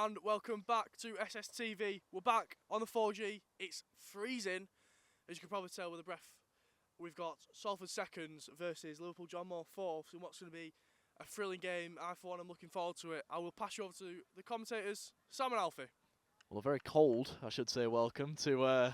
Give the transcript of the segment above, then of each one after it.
and welcome back to SSTV. We're back on the 4G. It's freezing, as you can probably tell with the breath. We've got Salford seconds versus Liverpool John Moore fourths in what's going to be a thrilling game. I, for one, am looking forward to it. I will pass you over to the commentators, Sam and Alfie. Well, a very cold, I should say, welcome to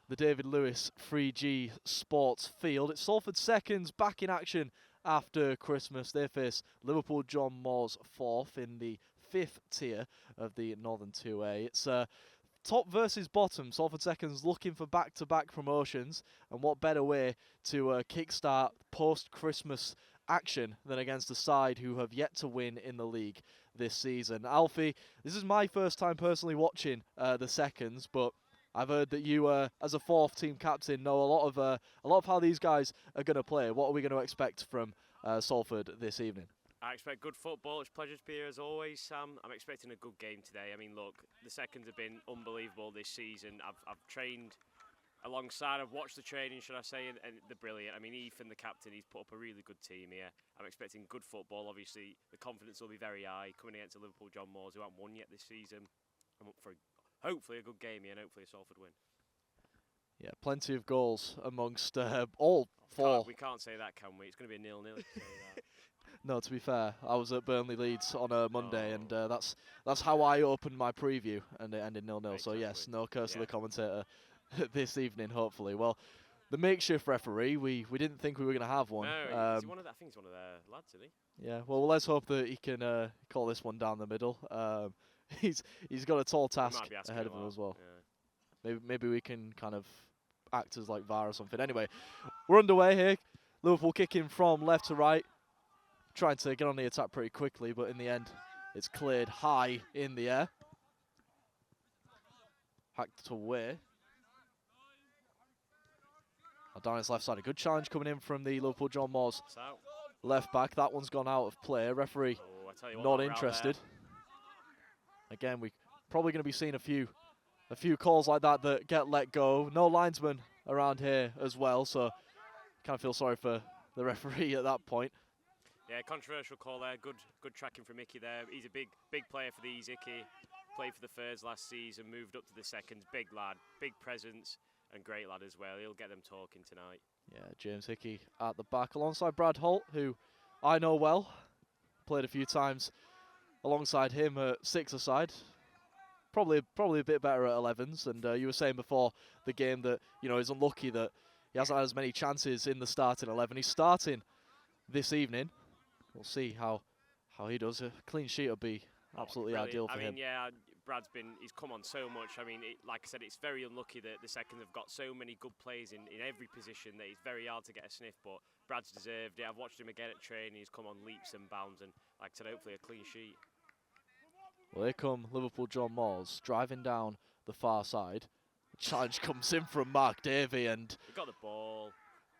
the David Lewis 3G Sports Field. It's Salford seconds back in action after Christmas. They face Liverpool John Moore's fourth in the 5th tier of the Northern 2A. It's top versus bottom. Salford seconds looking for back-to-back promotions, and what better way to kickstart post-Christmas action than against a side who have yet to win in the league this season. Alfie, this is my first time personally watching the seconds, but I've heard that you, as a fourth team captain, know a lot of how these guys are going to play. What are we going to expect from Salford this evening? I expect good football. It's a pleasure to be here as always, Sam. I'm expecting a good game today. I mean, look, the seconds have been unbelievable this season. I've trained alongside, I've watched the training, should I say, and they're brilliant. I mean, Ethan, the captain, he's put up a really good team here. I'm expecting good football. Obviously, the confidence will be very high coming against the Liverpool John Moores, who haven't won yet this season. I'm up for hopefully a good game here and hopefully a Salford win. Yeah, plenty of goals amongst all four. We can't say that, can we? It's going to be a 0-0. No, to be fair, I was at Burnley Leeds on a Monday, and that's how I opened my preview, and it ended 0-0. So yes, no curse to the commentator this evening, hopefully. Well, the makeshift referee, we didn't think we were going to have one. No, I think he's one of their lads, isn't he? Yeah, well, let's hope that he can call this one down the middle. He's got a tall task ahead of him as well. Yeah. Maybe we can kind of act as like VAR or something. Anyway, we're underway here. Liverpool kicking from left to right, trying to get on the attack pretty quickly, but in the end, it's cleared high in the air. Hacked away. Down his left side, a good challenge coming in from the Liverpool John Moores left back. That one's gone out of play. Referee not interested. Again, we're probably going to be seeing a few calls like that get let go. No linesman around here as well, so kind of feel sorry for the referee at that point. Yeah, controversial call there. Good tracking from Mickey there. He's a big player for the Easy. Played for the Thirds last season, moved up to the Seconds. Big lad, big presence, and great lad as well. He'll get them talking tonight. Yeah, James Hickey at the back alongside Brad Holt, who I know well. Played a few times alongside him at six-a-side. Probably a bit better at 11s. And you were saying before the game that he's unlucky that he hasn't had as many chances in the starting 11. He's starting this evening. We'll see how he does. A clean sheet will be absolutely ideal for him. Yeah, he's come on so much. I mean, like I said, it's very unlucky that the Seconds have got so many good players in every position that it's very hard to get a sniff, but Brad's deserved it. I've watched him again at training. He's come on leaps and bounds, and like I said, hopefully a clean sheet. Well, here come Liverpool John Moores driving down the far side. The challenge comes in from Mark Davey, and he got the ball.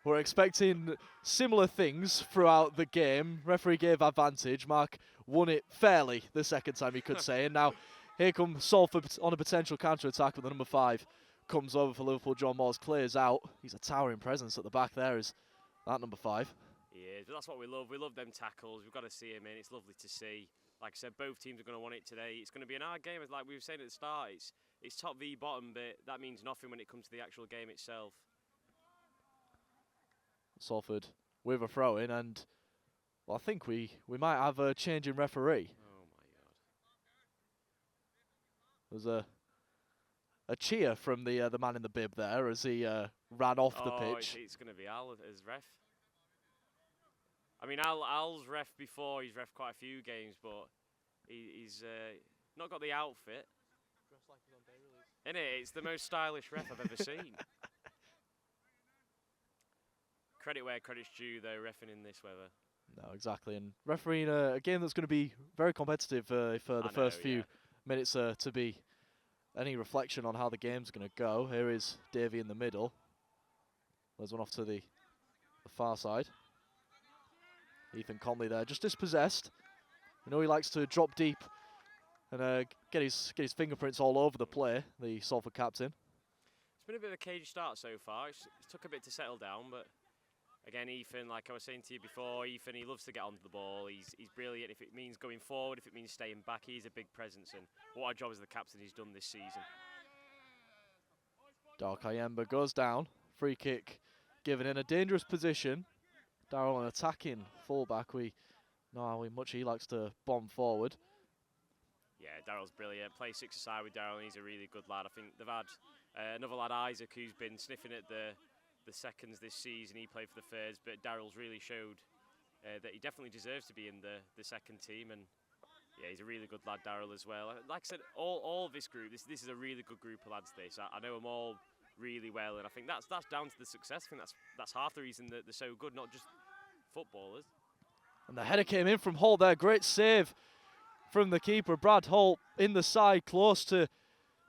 We're expecting similar things throughout the game. Referee gave advantage. Mark won it fairly the second time, you could say. And now here comes Salford on a potential counter-attack, but the number 5 comes over for Liverpool. John Moores clears out. He's a towering presence at the back there, is that number 5. Yeah, that's what we love. We love them tackles. We've got to see him in. It's lovely to see. Like I said, both teams are going to want it today. It's going to be an hard game. Like we were saying at the start, it's top v bottom, but that means nothing when it comes to the actual game itself. Salford with a throw-in, and well, I think we might have a change in referee. Oh my God! There's a cheer from the man in the bib there as he ran off the pitch. It's going to be Al as ref. I mean, Al's ref before. He's ref quite a few games, but he's not got the outfit. Dressed like he's on day release. Innit? It's the most stylish ref I've ever seen. Credit where credit's due, though, reffing in this weather. No, exactly. And refereeing a game that's going to be very competitive for the first few minutes to be any reflection on how the game's going to go. Here is Davey in the middle. There's one off to the far side. Ethan Conley there, just dispossessed. You know he likes to drop deep and get his fingerprints all over the play, the Salford captain. It's been a bit of a cagey start so far. It took a bit to settle down, but again, Ethan, like I was saying to you before, Ethan, he loves to get onto the ball. He's brilliant. If it means going forward, if it means staying back, he's a big presence. And what a job as the captain he's done this season. Kayemba goes down. Free kick given in a dangerous position. Darrell, an attacking fullback. We know how much he likes to bomb forward. Yeah, Darrell's brilliant. Play six-a-side with Darrell, and he's a really good lad. I think they've had another lad, Isaac, who's been sniffing at the seconds this season. He played for the thirds, but Darrell's really showed that he definitely deserves to be in the second team. And yeah, he's a really good lad, Darrell, as well. Like I said, all of this group, this is a really good group of lads. I know them all really well, and I think that's down to the success. I think that's half the reason that they're so good, not just footballers. And the header came in from Holt there. Great save from the keeper, Brad Holt, in the side, close to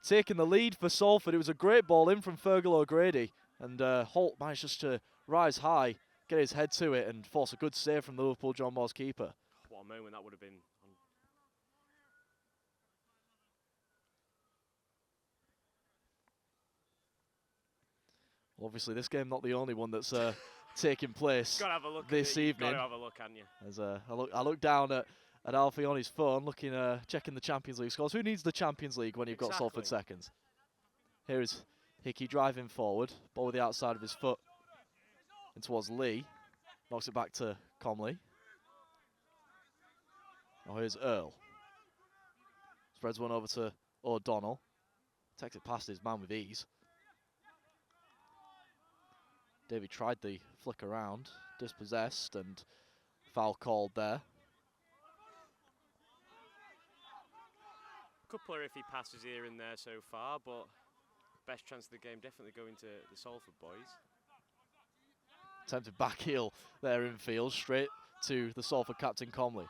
taking the lead for Salford. It was a great ball in from Fergal O'Grady, and Holt managed just to rise high, get his head to it, and force a good save from the Liverpool John Moores keeper. What a moment that would have been. Well, obviously, this game not the only one that's taking place Gotta have a look this at it. evening. You've got to have a look, haven't you? As I look down at Alfie on his phone, checking the Champions League scores. Who needs the Champions League when you've got Salford seconds? Here is Hickey driving forward, ball with the outside of his foot and towards Lee. Knocks it back to Comley. Now here's Earl. Spreads one over to O'Donnell. Takes it past his man with ease. Davey tried the flick around, dispossessed, and foul called there. Couple of iffy passes here and there so far, but best chance of the game definitely going to the Salford boys. Attempted back heel there in field, straight to the Salford captain Comley.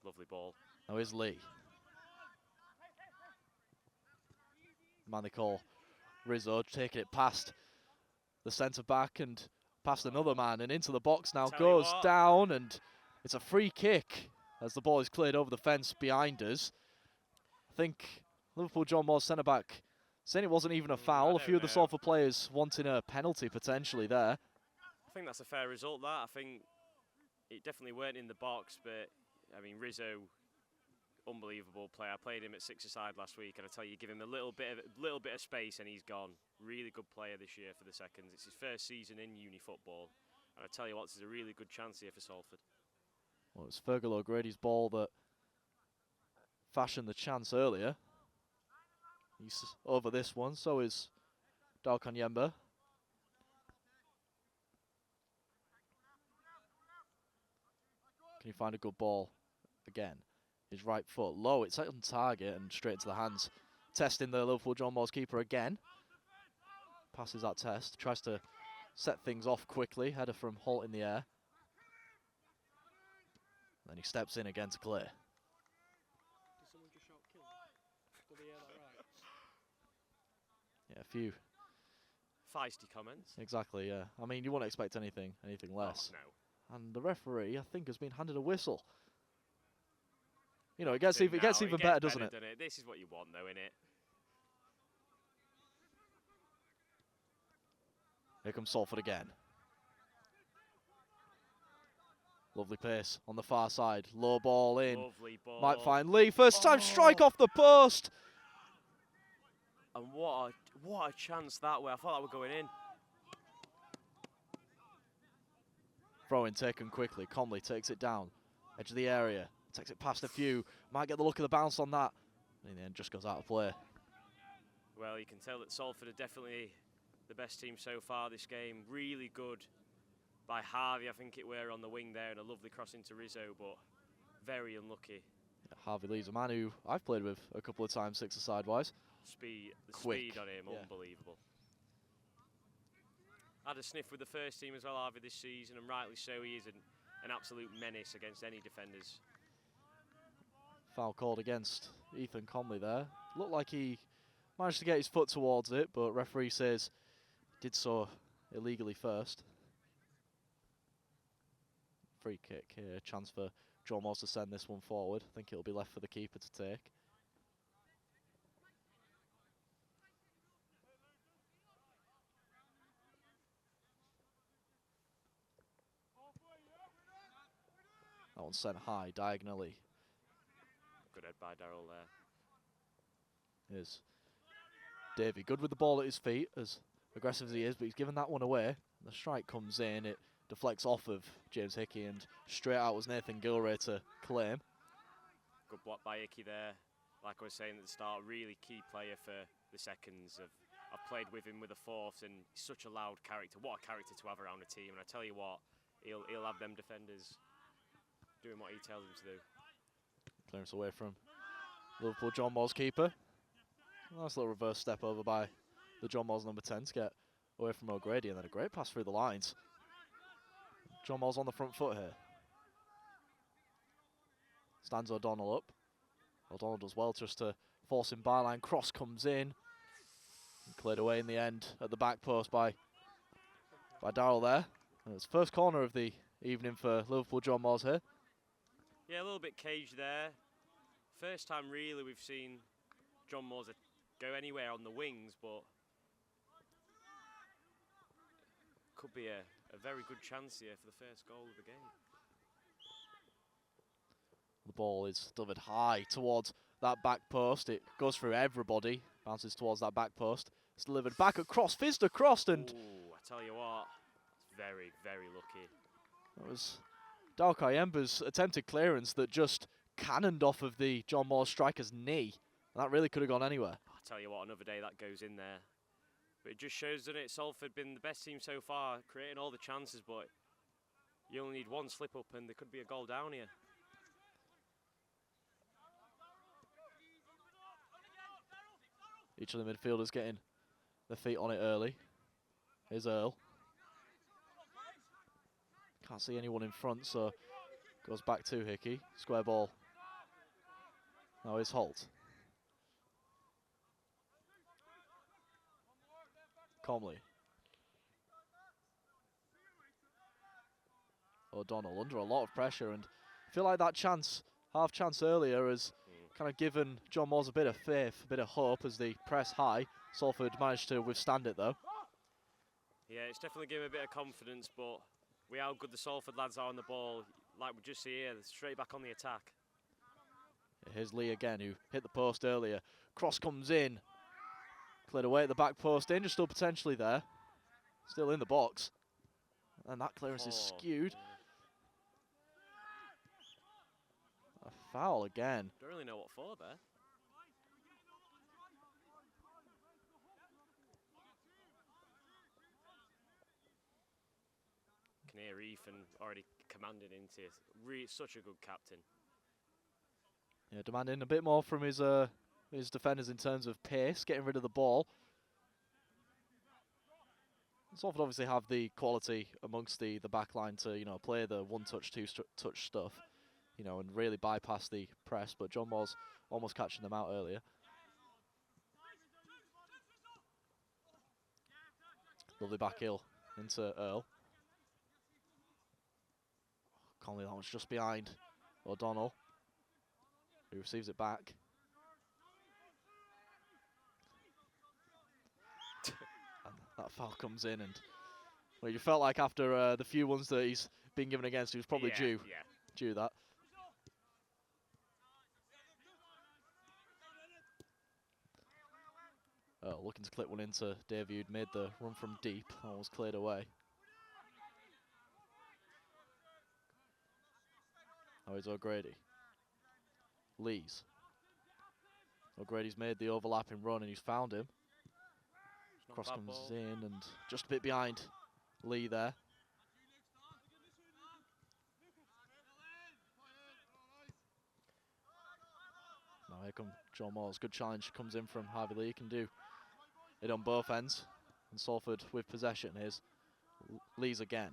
Lovely ball. Now here's Lee. Man they call Rizzo, taking it past the centre back and past another man and into the box now. Goes down, and it's a free kick as the ball is cleared over the fence behind us. I think Liverpool John Moores centre back saying it wasn't even a foul. A few of the Salford players wanting a penalty potentially there. I think that's a fair result, that. I think it definitely weren't in the box, but I mean, Rizzo, unbelievable player. I played him at six-a-side last week, and I tell you, give him a little bit of space and he's gone. Really good player this year for the seconds. It's his first season in uni football, and I tell you what, this is a really good chance here for Salford. Well, it's Fergal O'Grady's ball that fashioned the chance earlier. He's over this one, so is Kayemba. Can he find a good ball again? His right foot low, it's on target and straight into the hands. Testing the Liverpool John Moores keeper again. Passes that test, tries to set things off quickly. Header from Holt in the air. Then he steps in again to clear. Did someone just shout kill? Did they hear that right? Yeah, a few. Feisty comments. Exactly, yeah. I mean, you wouldn't expect anything less. Oh, no. And the referee, I think, has been handed a whistle. You know, it gets even better, doesn't it? This is what you want, though, innit? Here comes Salford again. Lovely pace on the far side. Low ball in. Lovely ball. Might find Lee. First time strike off the post. And what a chance that way. I thought that were going in. Throw in taken quickly. Comley takes it down. Edge of the area. Takes it past a few. Might get the look of the bounce on that. And in the end, just goes out of play. Well, you can tell that Salford are definitely the best team so far this game. Really good by Harvey, I think it were, on the wing there, and a lovely cross into Rizzo, but very unlucky. Yeah, Harvey Lee's a man who I've played with a couple of times, six-a-side wise. Speed Quick. on him, yeah. Unbelievable. Had a sniff with the first team as well, Harvey, this season, and rightly so. He is an absolute menace against any defenders. Foul called against Ethan Comley there. Looked like he managed to get his foot towards it, but referee says did so illegally first. Free kick here, chance for John Moores to send this one forward. I think it'll be left for the keeper to take. That one sent high diagonally. Good head by Darrell there. Is Davey good with the ball at his feet, as aggressive as he is, but he's given that one away. The strike comes in, it deflects off of James Hickey, and straight out was Nathan Gilray to claim. Good block by Hickey there. Like I was saying at the start, really key player for the seconds. I've played with him with the fourths, and he's such a loud character. What a character to have around a team. And I tell you what, he'll have them defenders doing what he tells them to do. Clearance away from Liverpool John Moores keeper. Nice little reverse step over by the John Moores number 10 to get away from O'Grady, and then a great pass through the lines. John Moores on the front foot here. Stands O'Donnell up. O'Donnell does well just to force him byline. Cross comes in. And cleared away in the end at the back post by Darrell there. And it's first corner of the evening for Liverpool John Moores here. Yeah, a little bit caged there. First time really we've seen John Moores go anywhere on the wings, but could be a very good chance here for the first goal of the game. The ball is delivered high towards that back post. It goes through everybody, bounces towards that back post. It's delivered back across, Fizz crossed, and ooh, I tell you what, it's very, very lucky. That was Dal Kayemba's attempted clearance that just cannoned off of the John Moores striker's knee. And that really could have gone anywhere. I tell you what, another day that goes in there. But it just shows, doesn't it, Salford been the best team so far, creating all the chances, but you only need one slip up and there could be a goal down here. Each of the midfielders getting their feet on it early. Here's Earl. Can't see anyone in front, so goes back to Hickey. Square ball. Now here's Holt. Comley. O'Donnell under a lot of pressure, and I feel like that chance, half chance earlier, has kind of given John Moores a bit of faith, a bit of hope as they press high. Salford managed to withstand it though. Yeah, it's definitely given a bit of confidence, but we how good the Salford lads are on the ball. Like we just see here, they're straight back on the attack. Here's Lee again, who hit the post earlier. Cross comes in. Cleared away at the back post. Danger still potentially there. Still in the box. And that clearance is skewed. A foul again. Don't really know what for there. Can hear Ethan already commanding into it. Such a good captain. Yeah, demanding a bit more from his defenders in terms of pace, getting rid of the ball. Salford obviously have the quality amongst the back line to, you know, play the one-touch, two-touch stuff, you know, and really bypass the press, but John Moores almost catching them out earlier. Lovely back heel into Earl. Conley, that one's just behind O'Donnell, who receives it back. And that foul comes in, and well, you felt like after the few ones that he's been given against, he was probably due that. Looking to clip one into Davey, who'd made the run from deep, almost cleared away. Oh, it's O'Grady. Lees. O'Grady's made the overlapping run and he's found him. Cross comes in and just a bit behind Lee there. Now here comes John Moores. Good challenge comes in from Harvey Lee. He can do it on both ends. And Salford with possession. Here's Lees again.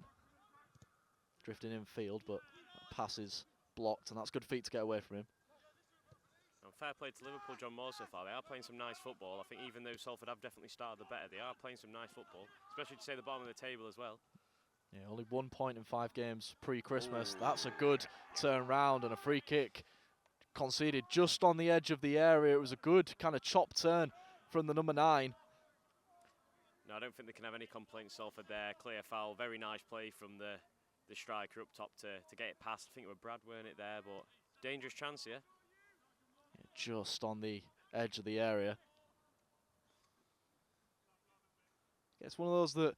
Drifting in field, but that pass is blocked, and that's good feet to get away from him. And fair play to Liverpool, John Moores so far. They are playing some nice football. I think even though Salford have definitely started the better, they are playing some nice football, especially to say the bottom of the table as well. Yeah, only 1 point in 5 games pre-Christmas. That's a good turn round, and a free kick conceded just on the edge of the area. It was a good kind of chop turn from the number 9. No, I don't think they can have any complaints, Salford there. Clear foul, very nice play from the the striker up top to get it past. I think it was Brad, weren't it there? But dangerous chance here. Just on the edge of the area. It's one of those that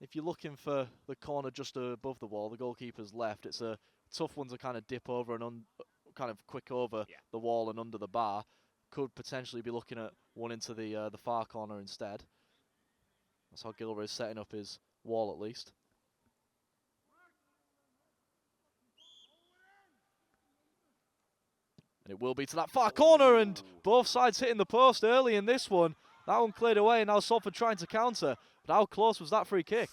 if you're looking for the corner just above the wall, the goalkeeper's left, it's a tough one to kind of dip over and kind of quick over the wall and under the bar. Could potentially be looking at one into the far corner instead. That's how Gilroy is setting up his wall at least. And it will be to that far corner, and both sides hitting the post early in this one. That one cleared away, and now Salford trying to counter. But how close was that free kick?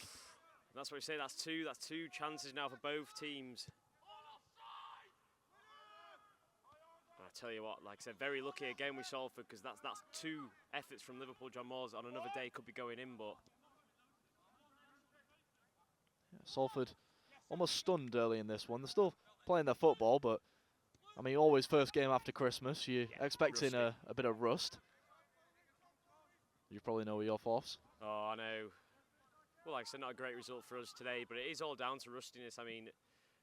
That's what we say. That's two chances now for both teams. I tell you what, like I said, very lucky again with Salford, because that's two efforts from Liverpool. John Moores on another day could be going in, but Salford almost stunned early in this one. They're still playing their football, but I mean, always first game after Christmas, you're expecting a bit of rust. You probably know your thoughts. Oh, I know. Well, like I said, not a great result for us today, but it is all down to rustiness. I mean,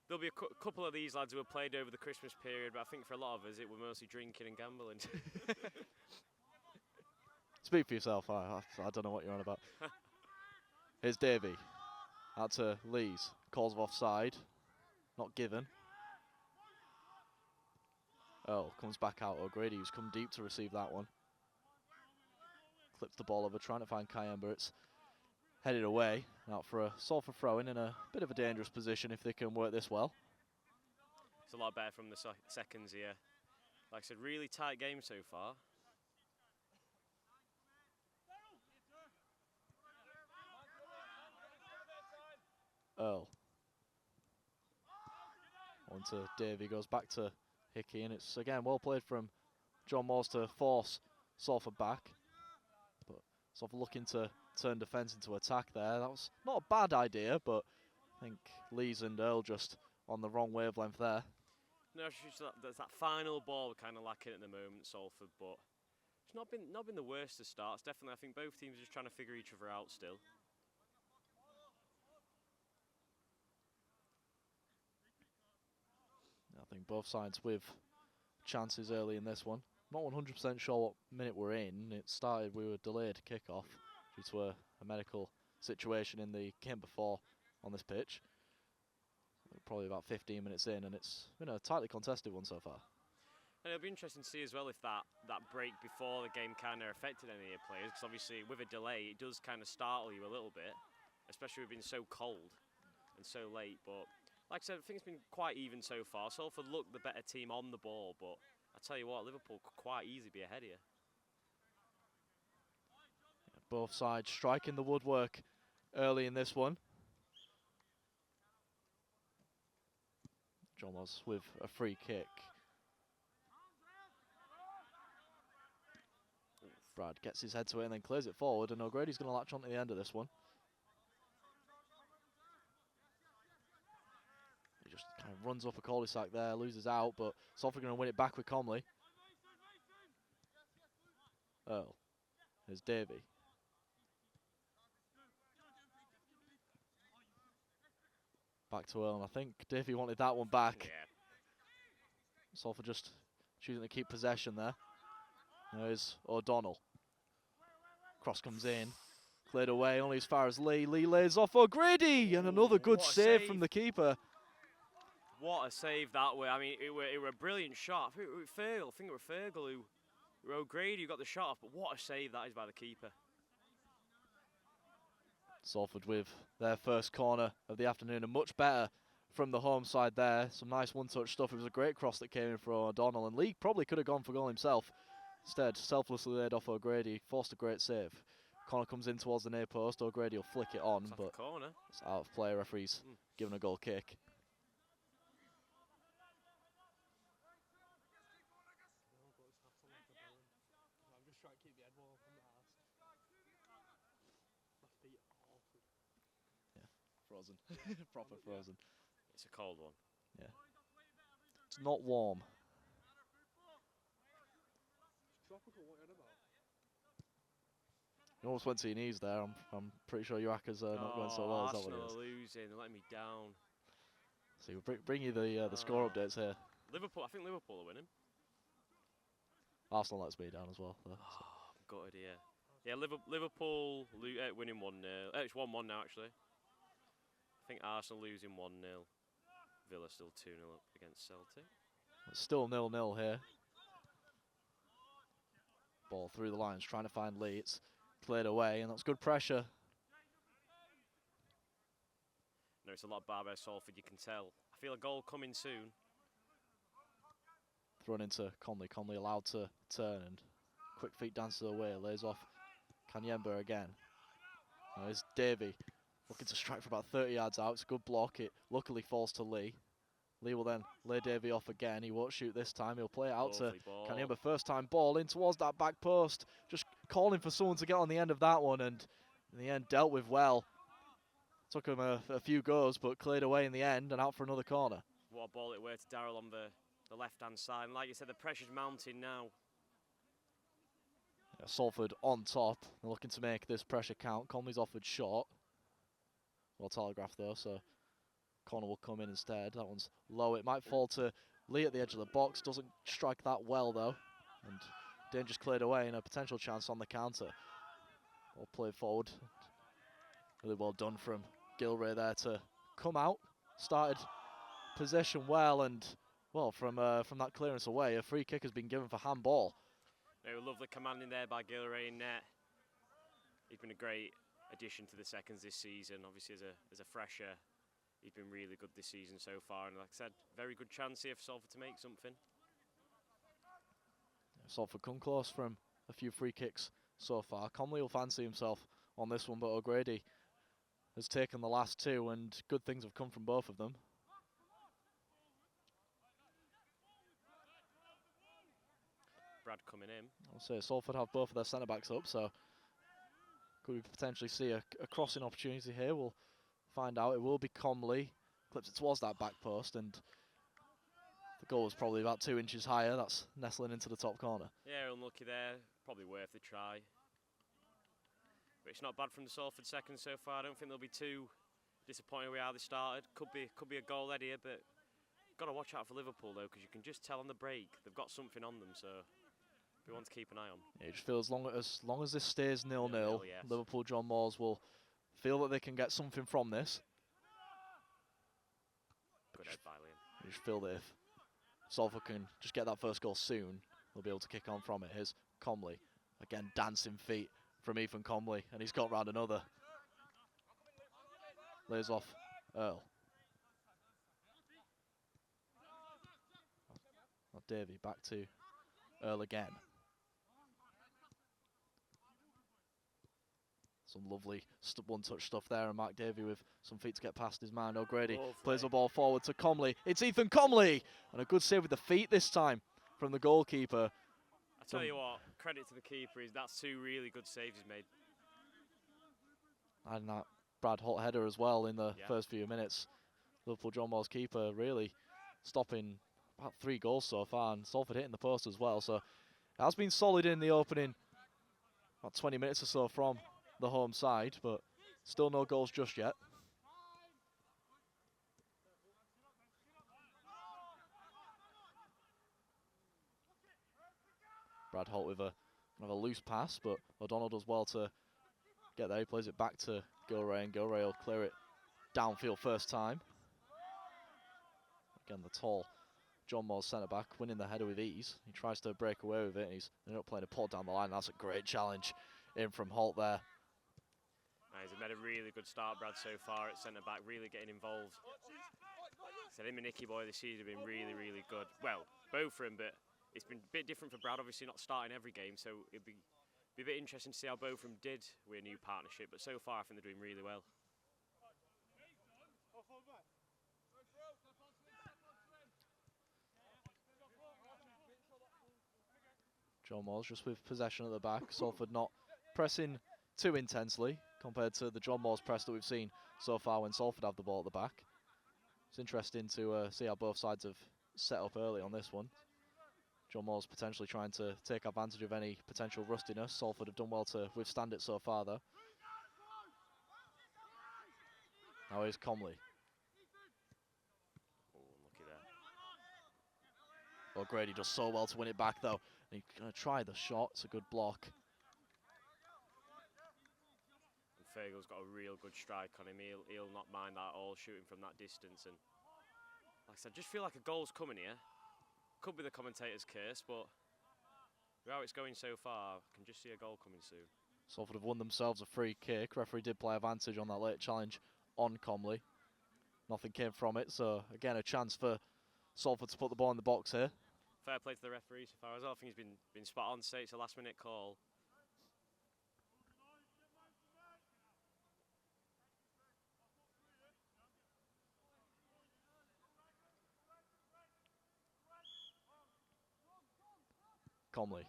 there'll be a couple of these lads who have played over the Christmas period, but I think for a lot of us, it was mostly drinking and gambling. Speak for yourself. I don't know what you're on about. Here's Davey. Out to Lees. Calls of offside. Not given. Oh, comes back out. O'Grady, who's come deep to receive that one. Clips the ball over, trying to find Kayemba. It's headed away. Out for a Salford throw-in a bit of a dangerous position if they can work this well. It's a lot better from the seconds here. Like I said, really tight game so far. Earl. On to Davey, goes back to Hickey, and it's again well played from John Moores to force Salford back. But Salford looking to turn defence into attack there. That was not a bad idea, but I think Lees and Earl just on the wrong wavelength there. No, there's that final ball we're kind of lacking at the moment, Salford, but it's not been the worst of starts. Definitely, I think both teams are just trying to figure each other out still. I think both sides with chances early in this one. Not 100% sure what minute we're in. It started, we were delayed kickoff due to a medical situation in the game before on this pitch. Probably about 15 minutes in, and it's been a tightly contested one so far. And it'll be interesting to see as well if that break before the game kind of affected any of the players, because obviously with a delay it does kind of startle you a little bit, especially with being so cold and so late. But like I said, I think it's been quite even so far. Salford looked the better team on the ball, but I tell you what, Liverpool could quite easily be ahead here. Yeah, both sides striking the woodwork early in this one. John was with a free kick. Brad gets his head to it and then clears it forward, and O'Grady's going to latch on to the end of this one. He just kind of runs up a cul-de-sac there, loses out, but Salford going to win it back with Comley. Earl. There's Davey. Back to Earl, and I think Davey wanted that one back. Yeah. Salford just choosing to keep possession there. There's O'Donnell. Cross comes in. Cleared away, only as far as Lee. Lee lays off O'Grady, and another good save from the keeper. What a save that way. I mean, it were a brilliant shot. I think it was Fergal who O'Grady who got the shot off, but what a save that is by the keeper. Salford with their first corner of the afternoon, and much better from the home side there. Some nice one-touch stuff. It was a great cross that came in for O'Donnell, and Lee probably could have gone for goal himself. Instead, selflessly laid off O'Grady, forced a great save. Corner comes in towards the near post. O'Grady will flick it on, but it's out of play. Referee's given a goal kick. Frozen. Proper frozen. It's a cold one. Yeah. It's not warm. You almost went to your knees there. I'm pretty sure your Accas are not going so well. Is that what it Arsenal is? are losing. They're letting me down. So we'll bring you the score updates here. Liverpool, I think Liverpool are winning. Arsenal lets me down as well, though. So. I'm gutted here. Yeah, Liverpool winning 1-0. It's 1-1 now, actually. I think Arsenal losing 1-0. Villa still 2-0 up against Celtic. It's still 0-0 here. Ball through the lines, trying to find Lee. It's cleared away, and that's good pressure. No, it's a lot better by Salford, you can tell. I feel a goal coming soon. Thrown into Conley. Conley allowed to turn and quick feet dances away. Lays off Kanyemba again. Now here's Davey looking to strike for about 30 yards out. It's a good block. It luckily falls to Lee. Lee will then lay Davey off again. He won't shoot this time. He'll play it out to Kanyemba. First time ball in towards that back post. Just calling for someone to get on the end of that one, and in the end dealt with well. Took him a few goes, but cleared away in the end and out for another corner. What a ball it were to Darrell on the left-hand side. And like you said, the pressure's mounting now. Yeah, Salford on top. They're looking to make this pressure count. Conley's offered short. Well telegraphed though, so corner will come in instead. That one's low. It might fall to Lee at the edge of the box. Doesn't strike that well though. And danger's cleared away and a potential chance on the counter. All played forward. Really well done from Gilray there to come out. Started possession well, and well from that clearance away, a free kick has been given for handball. Lovely commanding there by Gilray in net. He's been a great addition to the seconds this season. Obviously as a fresher, he's been really good this season so far, and like I said, very good chance here for Salford to make something. Salford come close from a few free kicks so far. Conley will fancy himself on this one, but O'Grady has taken the last two, and good things have come from both of them. Brad coming in. I'll say Salford have both of their centre-backs up, so could we potentially see a crossing opportunity here? We'll find out. It will be Comley. Clips it towards that back post, and the goal was probably about 2 inches higher. That's nestling into the top corner. Yeah, unlucky there. Probably worth the try. But it's not bad from the Salford seconds so far. I don't think they'll be too disappointed with how they started. Could be a goal head here, but got to watch out for Liverpool though, because you can just tell on the break they've got something on them. So we want to keep an eye on. Yeah, it just feels as long as this stays 0-0, yes. Liverpool John Moores will feel that they can get something from this. Good head by Liam. You just feel that if Salford can just get that first goal soon, they'll be able to kick on from it. Here's Comley. Again, dancing feet from Ethan Comley, and he's got round another. Lays off Earl. Davey back to Earl again. Some lovely one-touch stuff there, and Mark Davey with some feet to get past his man. O'Grady plays the ball forward to Comley. It's Ethan Comley, and a good save with the feet this time from the goalkeeper. I tell you what, credit to the keeper, that's 2 really good saves he's made. And that Brad Holt header as well in the first few minutes. Liverpool John Moores keeper really stopping about 3 goals so far, and Salford hitting the post as well. So it has been solid in the opening about 20 minutes or so from the home side, but still no goals just yet. Brad Holt with a loose pass, but O'Donnell does well to get there. He plays it back to Gilray, and Gilray will clear it downfield first time. Again, the tall John Moores centre-back winning the header with ease. He tries to break away with it, and he's ended up playing a pull down the line. That's a great challenge in from Holt there. He's made a really good start, Brad, so far at centre-back, really getting involved. So him and Nicky Boy this season have been really, really good. Well, both for him, but it's been a bit different for Brad, obviously not starting every game, so it'd be a bit interesting to see how both of them did with a new partnership, but so far I think they're doing really well. John Moores just with possession at the back. Salford not pressing too intensely compared to the John Moores press that we've seen so far when Salford have the ball at the back. It's interesting to see how both sides have set up early on this one. John Moores potentially trying to take advantage of any potential rustiness. Salford have done well to withstand it so far though. Now here's Comley. O'Grady does so well to win it back though. He's going to try the shot. It's a good block. And Fergal's got a real good strike on him. He'll not mind that at all, shooting from that distance. And like I said, just feel like a goal's coming here. Could be the commentator's curse, but how it's going so far, I can just see a goal coming soon. Salford have won themselves a free kick. Referee did play advantage on that late challenge on Comley. Nothing came from it, so again a chance for Salford to put the ball in the box here. Fair play to the referee so far as well. I think he's been spot on to say it's a last minute call. Comley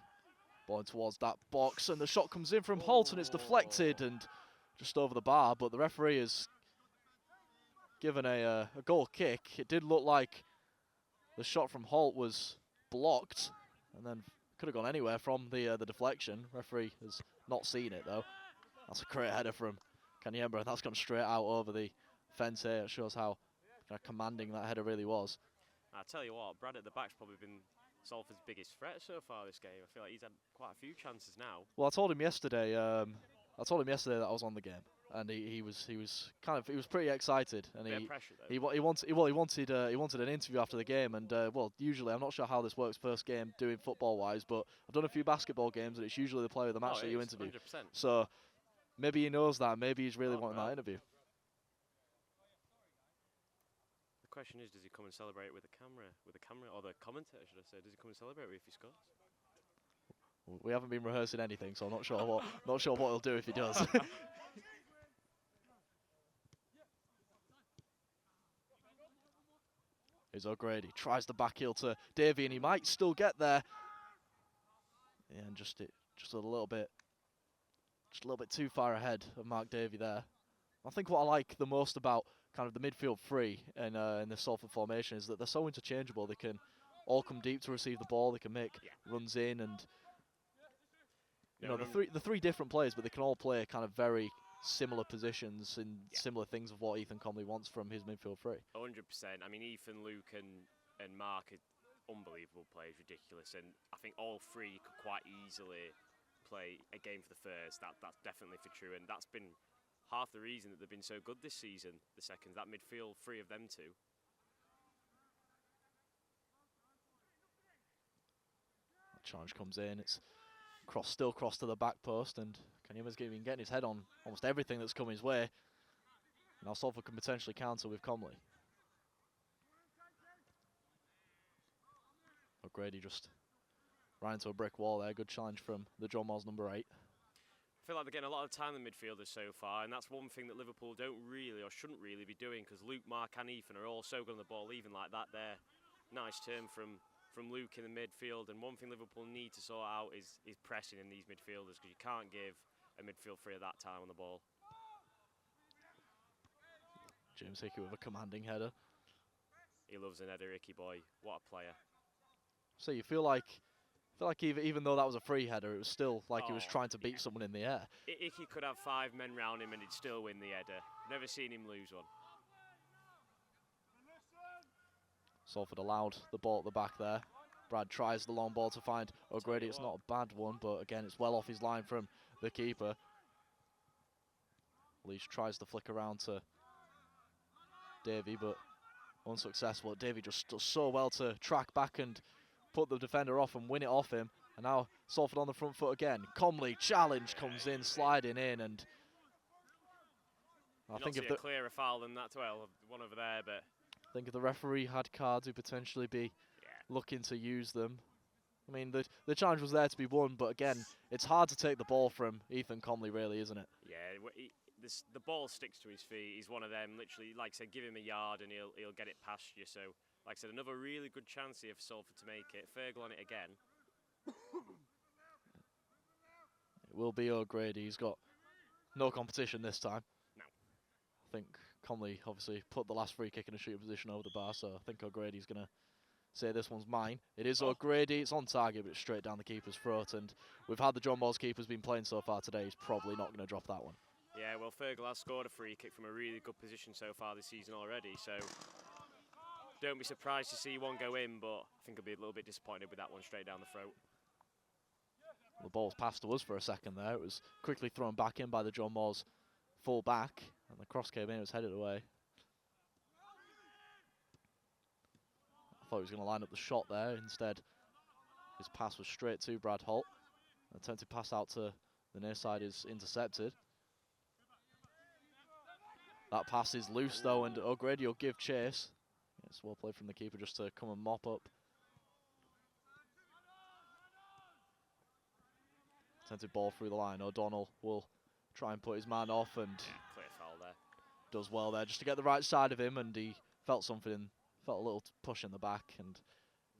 ball towards that box, and the shot comes in from Holt, and it's deflected and just over the bar, but the referee has given a goal kick. It did look like the shot from Holt was blocked, and then could have gone anywhere from the deflection. Referee has not seen it though. That's a great header from Kanyemba, and that's gone straight out over the fence here. It shows how kind of commanding that header really was. I tell you what, Brad at the back's probably been Salford's biggest threat so far this game. I feel like he's had quite a few chances now. Well, I told him yesterday. I told him yesterday that I was on the game, and he was pretty excited, and Bit of pressure though. he wanted an interview after the game, and well, usually I'm not sure how this works first game doing football wise, but I've done a few basketball games, and it's usually the player of the match that you interview. 100%. So maybe he knows that. Maybe he's really wanting right. that interview. The question is, does he come and celebrate with the camera, or the commentator, should I say? Does he come and celebrate if he scores? We haven't been rehearsing anything, so I'm not sure what he'll do if he does. Here's O'Grady, tries the back heel to Davey, and he might still get there. Yeah, and just a little bit too far ahead of Mark Davey there. I think what I like the most about kind of the midfield three in the Salford formation is that they're so interchangeable. They can all come deep to receive the ball. They can make runs in, and you know the three different players, but they can all play kind of very similar positions and similar things of what Ethan Comley wants from his midfield three. 100%. I mean, Ethan, Luke, and Mark are unbelievable players, ridiculous, and I think all three could quite easily play a game for the first. That's definitely for true, and that's been half the reason that they've been so good this season. The seconds, that midfield, three of them two. That challenge comes in. It's still cross to the back post, and Kanyema's getting his head on almost everything that's come his way. Now Salford can potentially counter with Comley. O'Grady just ran into a brick wall there. Good challenge from the John Moores number 8. I feel like they're getting a lot of time in the midfielders so far, and that's one thing that Liverpool don't really or shouldn't really be doing, because Luke, Mark and Ethan are all so good on the ball, even like that there. Nice turn from Luke in the midfield, and one thing Liverpool need to sort out is pressing in these midfielders, because you can't give a midfield three at that time on the ball. James Hickey with a commanding header. He loves an header, Hickey boy. What a player. So you feel like even though that was a free header, it was still like he was trying to beat someone in the air. Hickey could have 5 men round him and he'd still win the header. Never seen him lose one. Salford allowed the ball at the back there. Brad tries the long ball to find O'Grady. It's not a bad one, but again, it's well off his line from the keeper. Leach tries to flick around to Davey, but unsuccessful. Davey just does so well to track back and put the defender off and win it off him. And now Salford on the front foot again. Comley challenge comes in, sliding in, and I think if a clearer foul than that, well, one over there, but I think if the referee had cards, he'd potentially be looking to use them. I mean, the challenge was there to be won, but again, it's hard to take the ball from Ethan Comley, really, isn't it? Yeah, the ball sticks to his feet. He's one of them, literally, like I said, give him a yard and he'll get it past you. So, like I said, another really good chance here for Salford to make it. Fergal on it again. It will be O'Grady. He's got no competition this time. No. I think Comley obviously put the last free kick in a shooting position over the bar, so I think O'Grady's going to say this one's mine. It is O'Grady. It's on target, but it's straight down the keeper's throat. And we've had the John Moores keeper's been playing so far today. He's probably not going to drop that one. Yeah, well, Fergal has scored a free kick from a really good position so far this season already, so don't be surprised to see one go in, but I think I'll be a little bit disappointed with that one straight down the throat. The ball was passed to us for a second there. It was quickly thrown back in by the John Moores full back, and the cross came in, it was headed away. I thought he was going to line up the shot there. Instead, his pass was straight to Brad Holt. An attempted pass out to the near side is intercepted. That pass is loose though, and O'Grady will give chase. It's well played from the keeper just to come and mop up. Attempted ball through the line. O'Donnell will try and put his man off, and Clear foul there. does well there just to get the right side of him, and he felt something, felt a little push in the back, and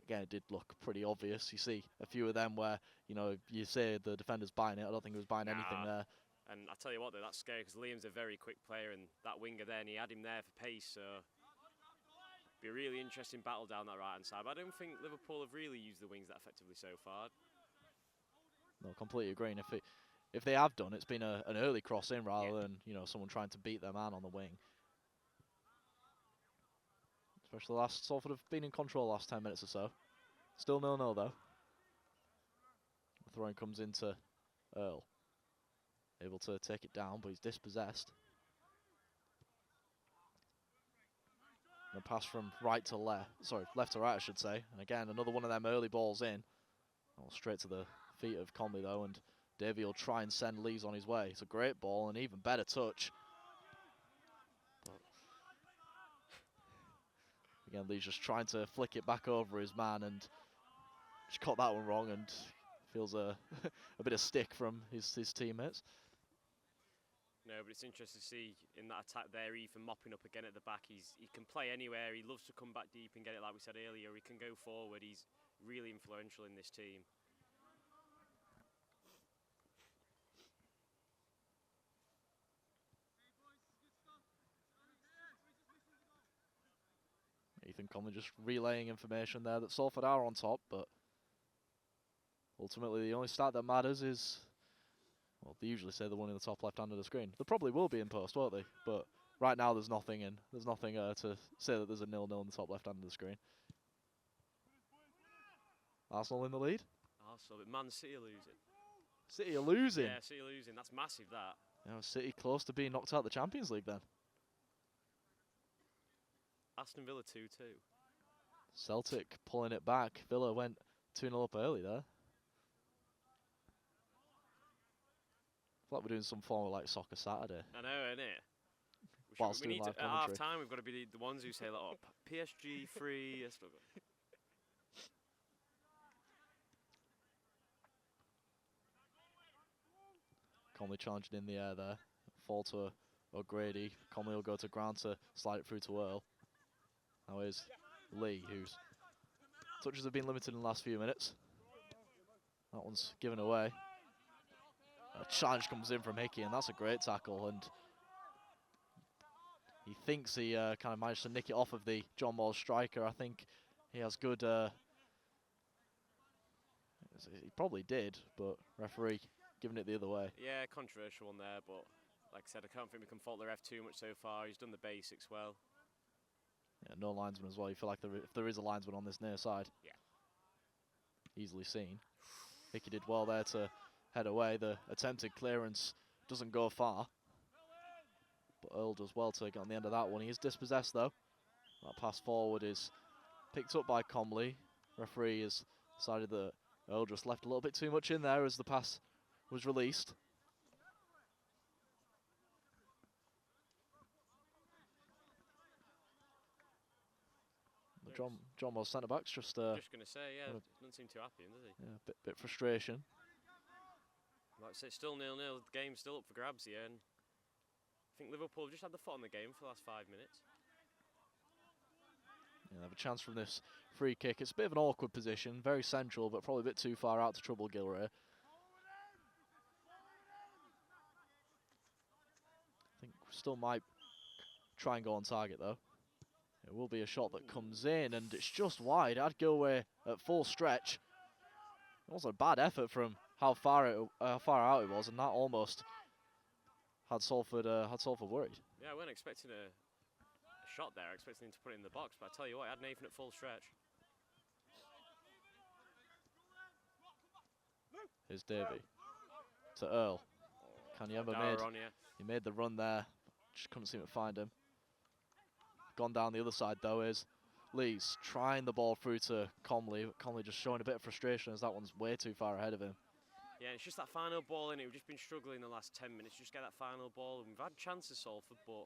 again it did look pretty obvious. You see a few of them where, you know, you say the defender's buying it. I don't think he was buying anything there. And I tell you what though, that's scary because Liam's a very quick player, and that winger there, and he had him there for pace, so be a really interesting battle down that right hand side. But I don't think Liverpool have really used the wings that effectively so far. No, completely agreeing. If they have done, it's been an early cross in rather than, you know, someone trying to beat their man on the wing. Especially Salford have been in control the last 10 minutes or so. Still 0-0 though. The throwing comes into Earl. Able to take it down, but he's dispossessed. And a pass from right to left. Sorry, left to right I should say. And again, another one of them early balls in. Oh, straight to the feet of Conley though, and Davey will try and send Lees on his way. It's a great ball and even better touch. But again, Lees just trying to flick it back over his man, and just caught that one wrong and feels a bit of stick from his teammates. No, but it's interesting to see in that attack there, Ethan mopping up again at the back. He can play anywhere. He loves to come back deep and get it, like we said earlier. He can go forward. He's really influential in this team. Ethan Conley just relaying information there that Salford are on top, but ultimately the only stat that matters is, well, they usually say the one in the top left hand of the screen. There probably will be in post, won't they? But right now there's nothing in. There's nothing to say that there's a 0-0 in the top left hand of the screen. Arsenal in the lead. Arsenal, but Man City are losing. City are losing. Yeah, City are losing. That's massive, that. You know, City close to being knocked out of the Champions League then. Aston Villa 2-2. Celtic pulling it back. Villa went 2-0 up early there. I feel like we're doing some form of like Soccer Saturday. I know, innit? Whilst We need doing to, live at commentary. half time, we've got to be the ones who say, like, oh, PSG free. Yes, look. Conley challenging in the air there. Fall to O'Grady. Conley will go to ground to slide it through to Earl. Now is Lee, whose touches have been limited in the last few minutes. That one's given away. A challenge comes in from Hickey, and that's a great tackle. And he thinks he kind of managed to nick it off of the John Moores striker. I think he has good. He probably did, but referee giving it the other way. Yeah, controversial one there, but like I said, I can't think we can fault the ref too much so far. He's done the basics well. Yeah, no linesman as well. You feel like if there is a linesman on this near side. Yeah. Easily seen. Hickey did well there to head away. The attempted clearance doesn't go far. But Earl does well to get on the end of that one. He is dispossessed though. That pass forward is picked up by Comley. Referee has decided that Earl just left a little bit too much in there as the pass was released. John Moores centre back's just going to say, yeah, doesn't seem too happy, does he? Yeah, bit frustration. Like I said, it's still 0-0. The game's still up for grabs here, and I think Liverpool have just had the foot on the game for the last 5 minutes. Yeah, they have a chance from this free kick. It's a bit of an awkward position, very central, but probably a bit too far out to trouble Gilray. I think still might try and go on target though. It will be a shot that comes in, and it's just wide. I'd go away at full stretch. It wasn't a bad effort from how far out it was, and that almost had Salford worried. Yeah, I wasn't expecting a shot there. I expected him to put it in the box, but I tell you what, I had Nathan at full stretch. Here's Davey to Earl. Kanyemba he made the run there, just couldn't seem to find him. Gone down the other side though is Lees trying the ball through to Comley, but Comley just showing a bit of frustration as that one's way too far ahead of him. Yeah, it's just that final ball in it. We've just been struggling the last 10 minutes, just get that final ball, and we've had chances, Salford, but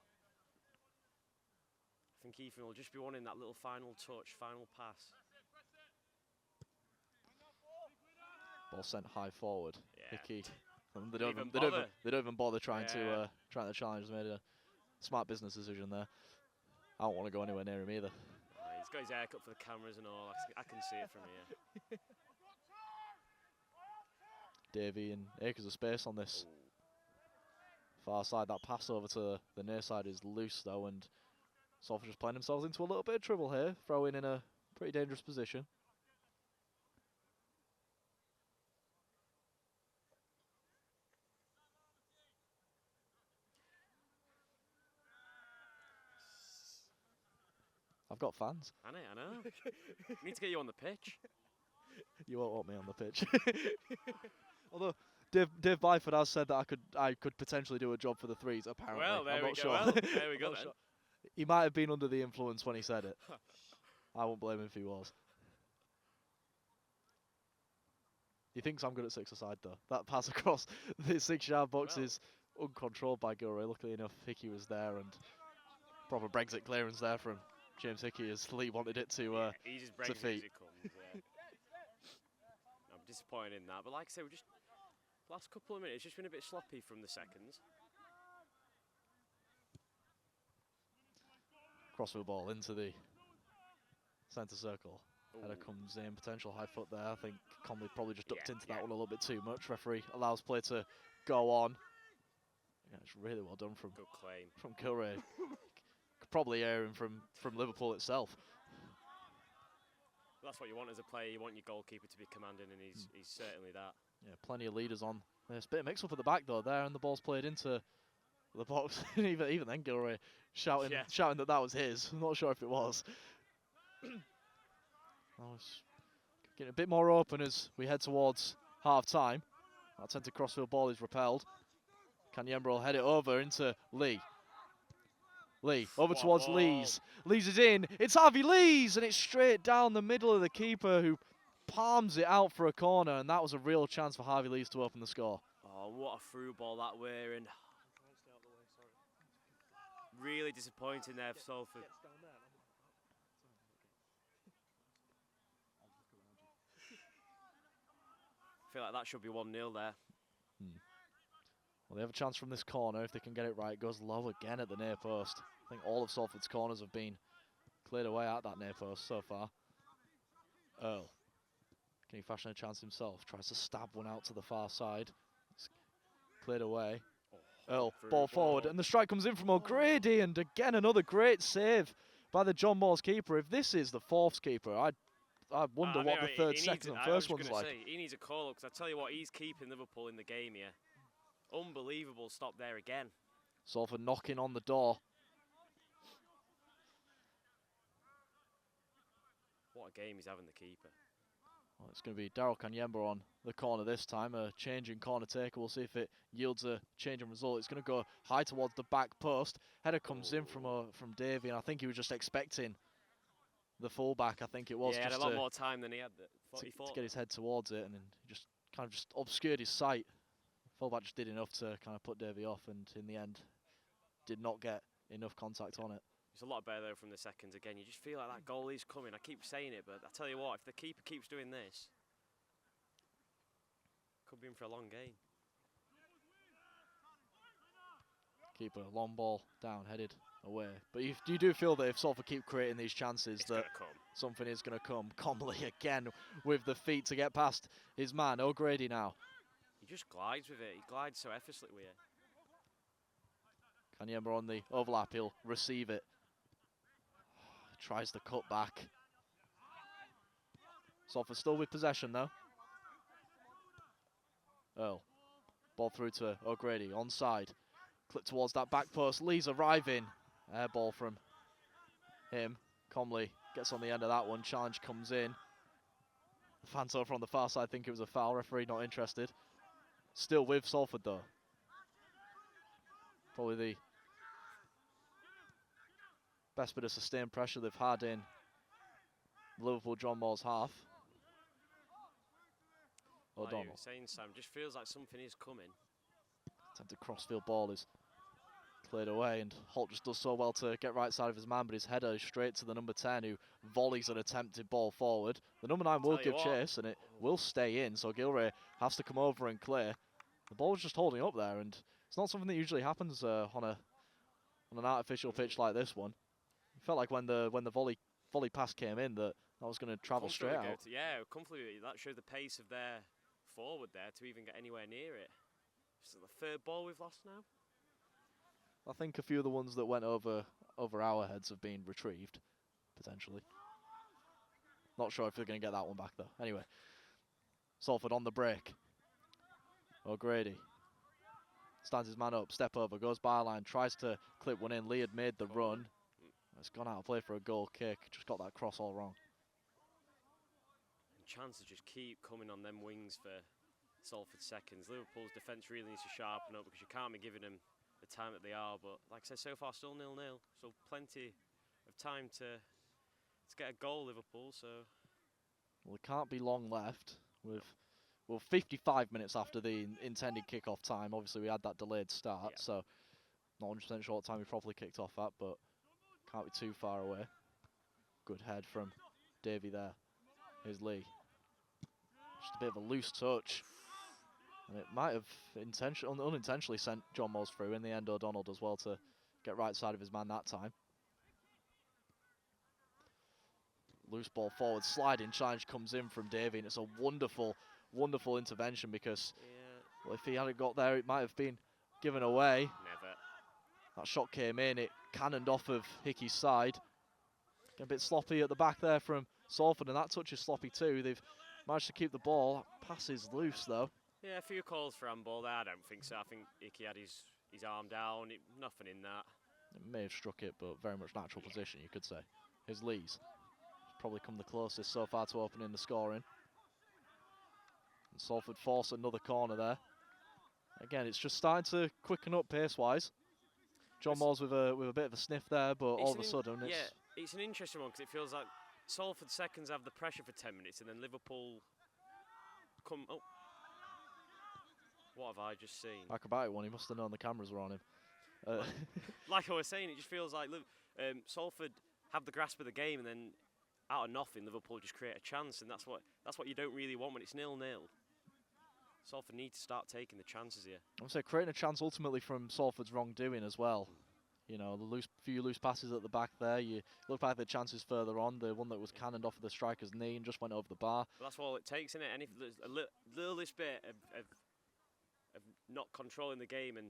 I think Ethan will just be wanting that little final touch, final pass. Ball sent high forward. Yeah. Hickey. They don't even bother trying to challenge. They made a smart business decision there. I don't want to go anywhere near him either. He's got his haircut for the cameras and all. I can see it from here. Davey and acres of space on this far side. That pass over to the near side is loose though, and Salford just playing themselves into a little bit of trouble here, throwing in a pretty dangerous position. I've got fans. I know. We need to get you on the pitch. You won't want me on the pitch. Although Dave Byford has said that I could potentially do a job for the threes. Apparently, Well, there I'm we not go. sure. Well, there we go then. Sure. He might have been under the influence when he said it. I won't blame him if he was. He thinks I'm good at six-a-side though. That pass across the 6-yard box is uncontrolled by Gilroy. Luckily enough, Hickey was there and proper Brexit clearance there from James Hickey as Lee wanted it to he's just Brexit feet. as it comes, yeah. I'm disappointed in that, but like I say, we just last couple of minutes just been a bit sloppy from the seconds. Crossfield ball into the centre circle. Ooh. Header comes in, potential high foot there. I think Conley probably just ducked into that one a little bit too much. Referee allows play to go on. Yeah, it's really well done from Good claim from Gilroy. Could probably hear him from Liverpool itself. That's what you want as a player. You want your goalkeeper to be commanding, and he's certainly that. Yeah, plenty of leaders on. There's a bit of mix-up at the back though there, and the ball's played into the box. even then, Gilroy shouting that was his. I'm not sure if it was. I was getting a bit more open as we head towards half-time. That centre crossfield ball is repelled. Kanyemba will head it over into Lee. Lee, over towards Lees. Lees is in. It's Harvey Lees, and it's straight down the middle of the keeper who palms it out for a corner, and that was a real chance for Harvey Lees to open the score. Oh, what a through ball that way, and really disappointing there for Salford. I feel like that should be 1-0 there. Well, they have a chance from this corner if they can get it right. It goes low again at the near post. I think all of Salford's corners have been cleared away at that near post so far. Earl, can he fashion a chance himself? Tries to stab one out to the far side. It's cleared away. Earl, ball forward, and the strike comes in from O'Grady, and again another great save by the John Moores keeper. If this is the fourth keeper, I wonder what the third, second and first one's like. He needs a call-up, because I tell you what, he's keeping Liverpool in the game here. Unbelievable stop there again. Salford knocking on the door. What a game he's having, the keeper. Well, it's going to be Daryl Kanyemba on the corner this time. A change in corner taker. We'll see if it yields a change in result. It's going to go high towards the back post. Header comes in from Davey, and I think he was just expecting the fullback. I think it was. Yeah, he had a lot more time than he had. To get his head towards it, and then he just kind of just obscured his sight. Fullback just did enough to kind of put Davey off, and in the end, did not get enough contact on it. It's a lot better though from the seconds again. You just feel like that goal is coming. I keep saying it, but I tell you what, if the keeper keeps doing this, could be in for a long game. Keeper, long ball down, headed away. But you do feel that if Salford keep creating these chances, that something is going to come. Comley again with the feet to get past his man, O'Grady now. He just glides with it. He glides so effortlessly with it. Kanyemba on the overlap, he'll receive it. Tries the cut back. Salford still with possession though. Earl, ball through to O'Grady, onside. Clip towards that back post, Lee's arriving. Air ball from him. Comley gets on the end of that one. Challenge comes in. Fanto from the far side think it was a foul. Referee not interested. Still with Salford though. Probably the best bit of sustained pressure they've had in Liverpool John Moores half. Like you O'Donnell. were saying, Sam, just feels like something is coming. Attempted crossfield ball is cleared away, and Holt just does so well to get right side of his man, but his header is straight to the number 10 who volleys an attempted ball forward. The number 9 will give chase and it will stay in, so Gilray has to come over and clear. The ball was just holding up there, and it's not something that usually happens on an artificial pitch like this one. It felt like when the volley pass came in that was going to travel straight out. Yeah, comfortably. That showed the pace of their forward there to even get anywhere near it. It's the third ball we've lost now. I think a few of the ones that went over our heads have been retrieved, potentially. Not sure if they're going to get that one back though. Anyway, Salford on the break. O'Grady stands his man up, step over, goes byline, tries to clip one in. Lee had made the run. It's gone out of play for a goal kick. Just got that cross all wrong. And chances just keep coming on them wings for Salford seconds. Liverpool's defence really needs to sharpen up because you can't be giving them the time that they are. But like I said, so far still 0-0. So plenty of time to get a goal, Liverpool. So well, it can't be long left. We're 55 minutes after the intended kick-off time. Obviously, we had that delayed start, so not 100% sure what time we properly kicked off at, but can't be too far away. Good head from Davey there. Here's Lee. Just a bit of a loose touch. And it might have unintentionally sent John Moores through. In the end, O'Donnell does well to get right side of his man that time. Loose ball forward, sliding challenge comes in from Davey, and it's a wonderful intervention because well, if he hadn't got there, it might have been given away. Never. That shot came in, it cannoned off of Hickey's side. A bit sloppy at the back there from Salford, and that touch is sloppy too. They've managed to keep the ball. Pass is loose though. Yeah, a few calls for handball there. I don't think so. I think Hickey had his arm down. Nothing in that. It may have struck it, but very much natural position, you could say. Here's Lees. Probably come the closest so far to opening the scoring. And Salford force another corner there. Again, it's just starting to quicken up pace-wise. John Moores with a bit of a sniff there, but all of a sudden it's an interesting one because it feels like Salford seconds have the pressure for 10 minutes and then Liverpool come... Oh. What have I just seen? Acrobatic one, he must have known the cameras were on him. Like I was saying, it just feels like Salford have the grasp of the game and then out of nothing Liverpool just create a chance, and that's what you don't really want when it's 0-0. Salford need to start taking the chances here. I would say creating a chance ultimately from Salford's wrongdoing as well. You know, the few loose passes at the back there. You look back at the chances further on. The one that was cannoned off of the striker's knee and just went over the bar. But that's all it takes, isn't it? And if there's a little bit of not controlling the game, and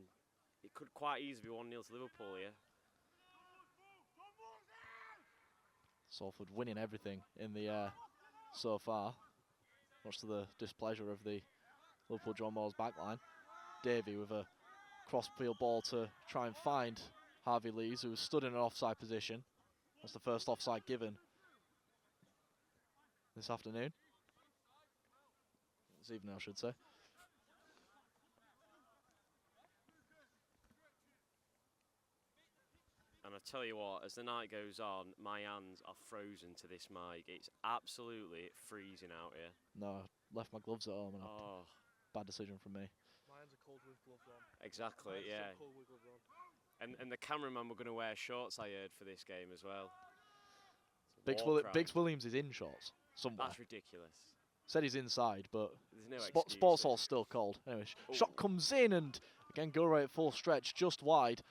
it could quite easily be 1-0 to Liverpool here. Salford winning everything in the air so far, much to the displeasure of the Liverpool John Moores backline. Davey with a cross-field ball to try and find Harvey Lees, who was stood in an offside position. That's the first offside given this afternoon. This evening, I should say. And I tell you what, as the night goes on, my hands are frozen to this mic. It's absolutely freezing out here. No, left my gloves at home, and bad decision from me. My hands are cold with gloves on. Exactly, yeah. Cold with gloves on. And the cameraman were going to wear shorts, I heard, for this game as well. Biggs Williams is in shorts somewhere. That's ridiculous. Said he's inside, but there's no Sports Hall's still cold. Anyway, shot comes in, and again, Gilray at full stretch, just wide.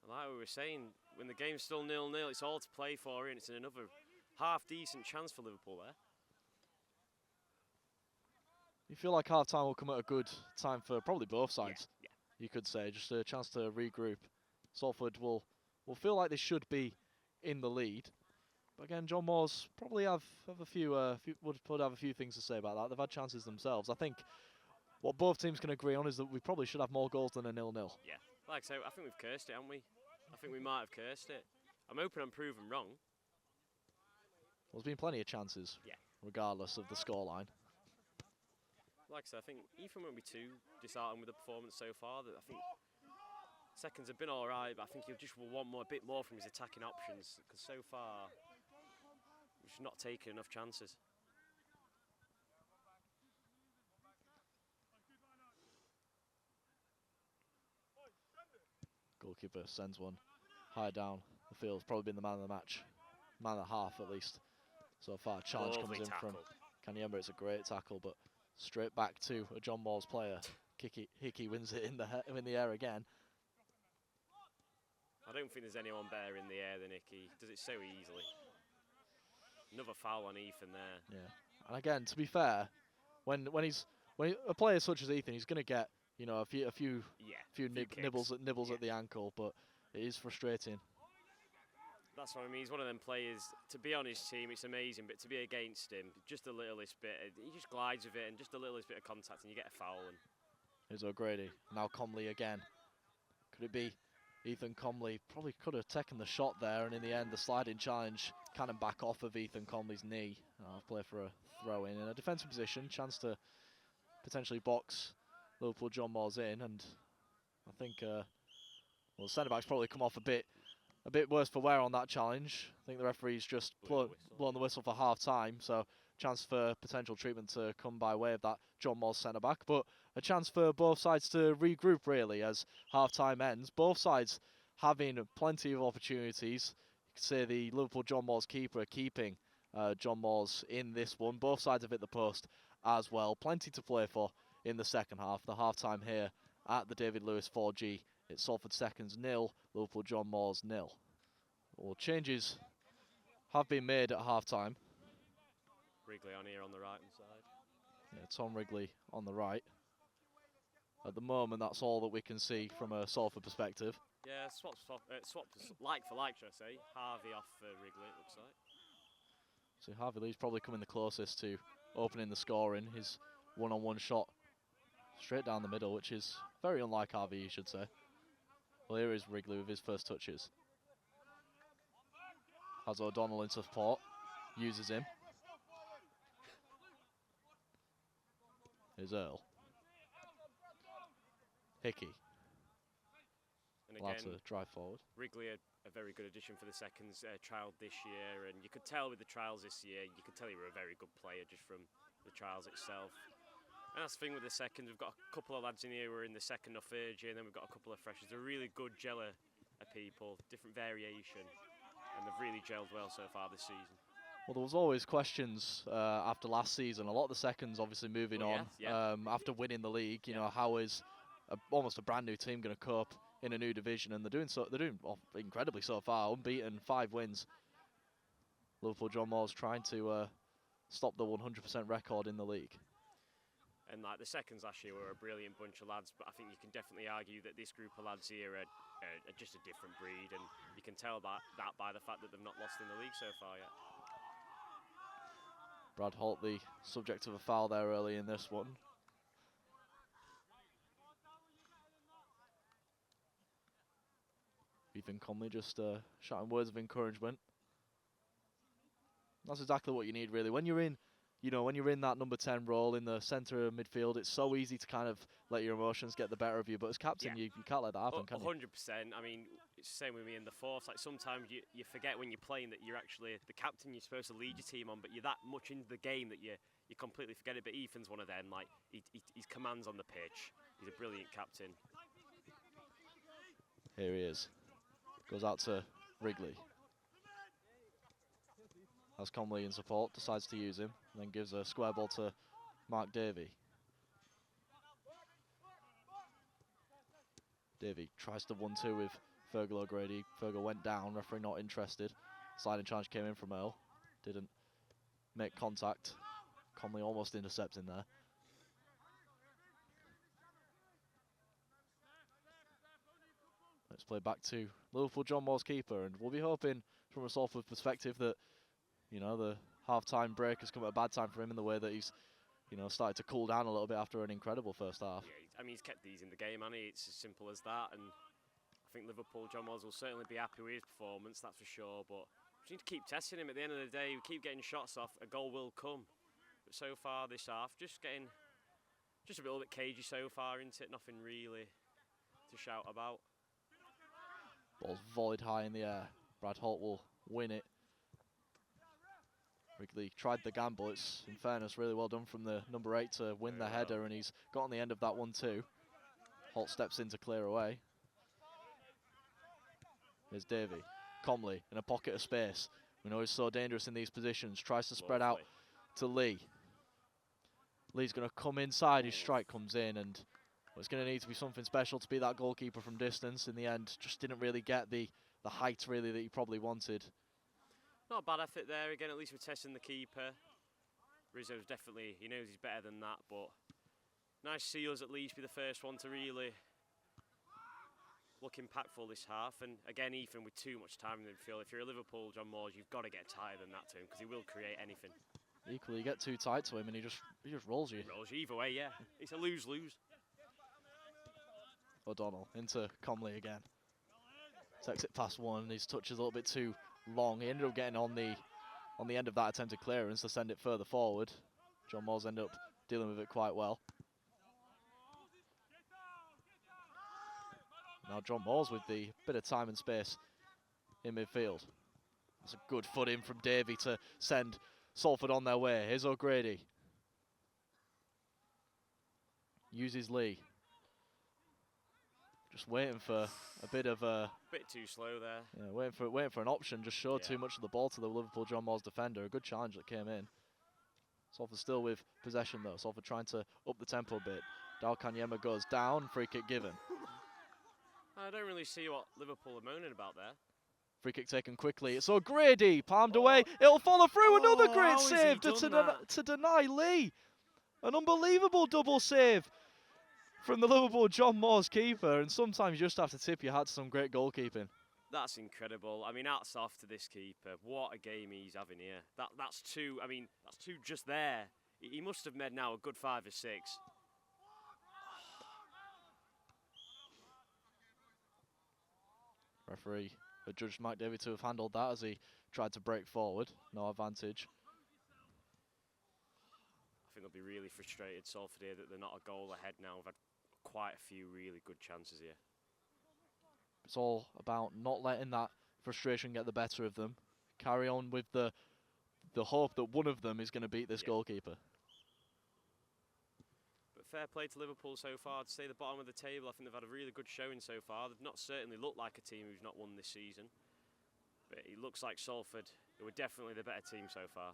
Like we were saying, when the game's still 0-0, it's all to play for, and it's another half-decent chance for Liverpool there. You feel like half-time will come at a good time for probably both sides, yeah. You could say. Just a chance to regroup. Salford will feel like they should be in the lead. But again, John Moores probably would have a few things to say about that. They've had chances themselves. I think what both teams can agree on is that we probably should have more goals than a 0-0. Yeah, like I say, I think we've cursed it, haven't we? I think we might have cursed it. I'm hoping I'm proven wrong. There's been plenty of chances, Yeah. regardless of the scoreline. Like I said, I think Ethan won't be too disheartened with the performance so far. That I think seconds have been all right, but I think he'll just will want a bit more from his attacking options, because so far he's not taken enough chances. Goalkeeper sends one high down the field. Probably been the man of the match, man of the half at least. So far, challenge Lovely comes in tackle. from Kanyemba. It's a great tackle, but straight back to a John Moores player. Hickey wins it in the air again. I don't think there's anyone better in the air than Icky. Does it so easily. Another foul on Ethan there. Yeah, and again, to be fair, when a player such as Ethan, he's going to get a few nibbles at the ankle, but it is frustrating. That's what I mean. He's one of them players. To be on his team, it's amazing, but to be against him, just the littlest bit, he just glides with it, and just the littlest bit of contact, and you get a foul. And here's O'Grady. Now Comley again. Could it be Ethan Comley? Probably could have taken the shot there, and in the end, the sliding challenge cannon back off of Ethan Comley's knee. I'll play for a throw in a defensive position, chance to potentially box Liverpool John Moores in, and I think the centre back's probably come off a bit worse for wear on that challenge. I think the referee's just blown the whistle for half time, so chance for potential treatment to come by way of that John Moores centre back, but a chance for both sides to regroup really as half time ends. Both sides having plenty of opportunities. You could say the Liverpool John Moores keeper keeping John Moores in this one. Both sides have hit the post as well. Plenty to play for in the second half. The half time here at the David Lewis 4G. It's Salford Seconds 0, Liverpool John Moores 0. Well, changes have been made at half time. Wrigley on here on the right hand side. Yeah, Tom Wrigley on the right. At the moment, that's all that we can see from a Salford perspective. Yeah, swapped like for like, should I say. Harvey off Wrigley, it looks like. So Harvey Lee's probably coming the closest to opening the scoring. His one-on-one shot straight down the middle, which is very unlike Harvey, you should say. Well, here is Wrigley with his first touches. Has O'Donnell in support, uses him. Here's Earl. Hickey. And Allowed again, to drive forward. Wrigley, a very good addition for the Seconds trial this year, and you could tell with the trials this year, you could tell he were a very good player just from the trials itself. And that's the thing with the Seconds, we've got a couple of lads in here who are in the second or third year, and then we've got a couple of freshers. They're a really good gel of people, different variation, and they've really gelled well so far this season. Well, there was always questions after last season. A lot of the Seconds obviously moving on after winning the league. You know, how is almost a brand new team going to cope in a new division? And they're doing incredibly so far, unbeaten, 5 wins. Liverpool John Moores trying to stop the 100% record in the league. And like the Seconds last year were a brilliant bunch of lads, but I think you can definitely argue that this group of lads here are just a different breed, and you can tell that by the fact that they've not lost in the league so far yet. Brad Holt, the subject of a foul there early in this one. Ethan Comley just shouting words of encouragement. That's exactly what you need, really. When you're in, when you're in that number 10 role in the centre of midfield, it's so easy to kind of let your emotions get the better of you. But as captain, you can't let that happen, can you? 100%. I mean, it's the same with me in the fourth. Like sometimes you forget when you're playing that you're actually the captain. You're supposed to lead your team on, but you're that much into the game that you completely forget it. But Ethan's one of them. Like his commands on the pitch. He's a brilliant captain. Here he is. Goes out to Wrigley. Has Comley in support, decides to use him, and then gives a square ball to Mark Davey. Davey tries to 1-2 with Fergal O'Grady. Fergal went down, referee not interested. Sliding challenge came in from Earl. Didn't make contact. Comley almost intercepting there. Let's play back to Liverpool John Moores keeper, and we'll be hoping from a Salford perspective that the half-time break has come at a bad time for him in the way that he's, started to cool down a little bit after an incredible first half. Yeah, I mean, he's kept these in the game, hasn't he? It's as simple as that. And I think Liverpool, John Moores will certainly be happy with his performance, that's for sure. But we need to keep testing him. At the end of the day, we keep getting shots off, a goal will come. But so far this half, just a little bit cagey so far, isn't it? Nothing really to shout about. Ball's volleyed high in the air. Brad Holt will win it. Wrigley tried the gamble. It's, in fairness, really well done from the number 8 to win the header, and he's got on the end of that one too. Holt steps in to clear away. Here's Davey. Comley in a pocket of space. We know he's so dangerous in these positions. Tries to spread out to Lee. Lee's going to come inside. His strike comes in, and it's going to need to be something special to beat that goalkeeper from distance. In the end, just didn't really get the height really that he probably wanted. Not a bad effort there. Again, at least we're testing the keeper. Rizzo's definitely, he knows he's better than that, but nice to see us at least be the first one to really look impactful this half. And again, Ethan with too much time in the midfield. If you're a Liverpool John Moores, you've got to get tighter than that to him, because he will create anything. Equally, you get too tight to him and he just rolls you. Rolls you either way, yeah. It's a lose-lose. O'Donnell into Comley again. Takes it past one. His touch is a little bit too long. He ended up getting on the end of that attempted clearance to send it further forward. John Moores ended up dealing with it quite well. Now John Moores with the bit of time and space in midfield. That's a good foot in from Davey to send Salford on their way. Here's O'Grady. Uses Lee. Just waiting for a bit of a... Bit too slow there. Yeah, waiting for an option. Just showed too much of the ball to the Liverpool John Moores defender. A good challenge that came in. Salford still with possession though. Salford trying to up the tempo a bit. Dal Kanyema goes down. Free kick given. I don't really see what Liverpool are moaning about there. Free kick taken quickly. It's O'Grady. Palmed away. It'll follow through. Another great save to deny Lee. An unbelievable double save from the Liverpool John Moores keeper. And sometimes you just have to tip your hat to some great goalkeeping. That's incredible. I mean, hats off to this keeper. What a game he's having here. That's two. I mean, that's two just there. He must have made now a good 5 or 6. Referee adjudged Mike Davey to have handled that as he tried to break forward. No advantage. I think they'll be really frustrated, Salford, here, that they're not a goal ahead now. We've had quite a few really good chances here. It's all about not letting that frustration get the better of them. Carry on with the hope that one of them is going to beat this goalkeeper. But fair play to Liverpool so far. To stay at the bottom of the table, I think they've had a really good showing so far. They've not certainly looked like a team who's not won this season. But it looks like Salford, who were definitely the better team so far.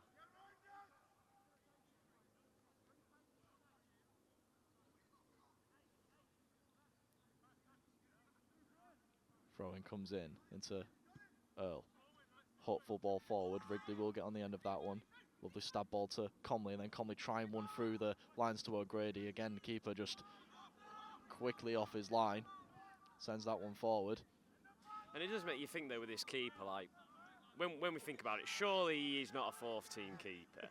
Throw-in comes in into Earl. Hopeful ball forward. Wrigley will get on the end of that one. Lovely stab ball to Comley, and then Comley trying one through the lines to O'Grady. Again, the keeper just quickly off his line. Sends that one forward. And it does make you think, though, with this keeper, like, when we think about it, surely he is not a 4th team keeper.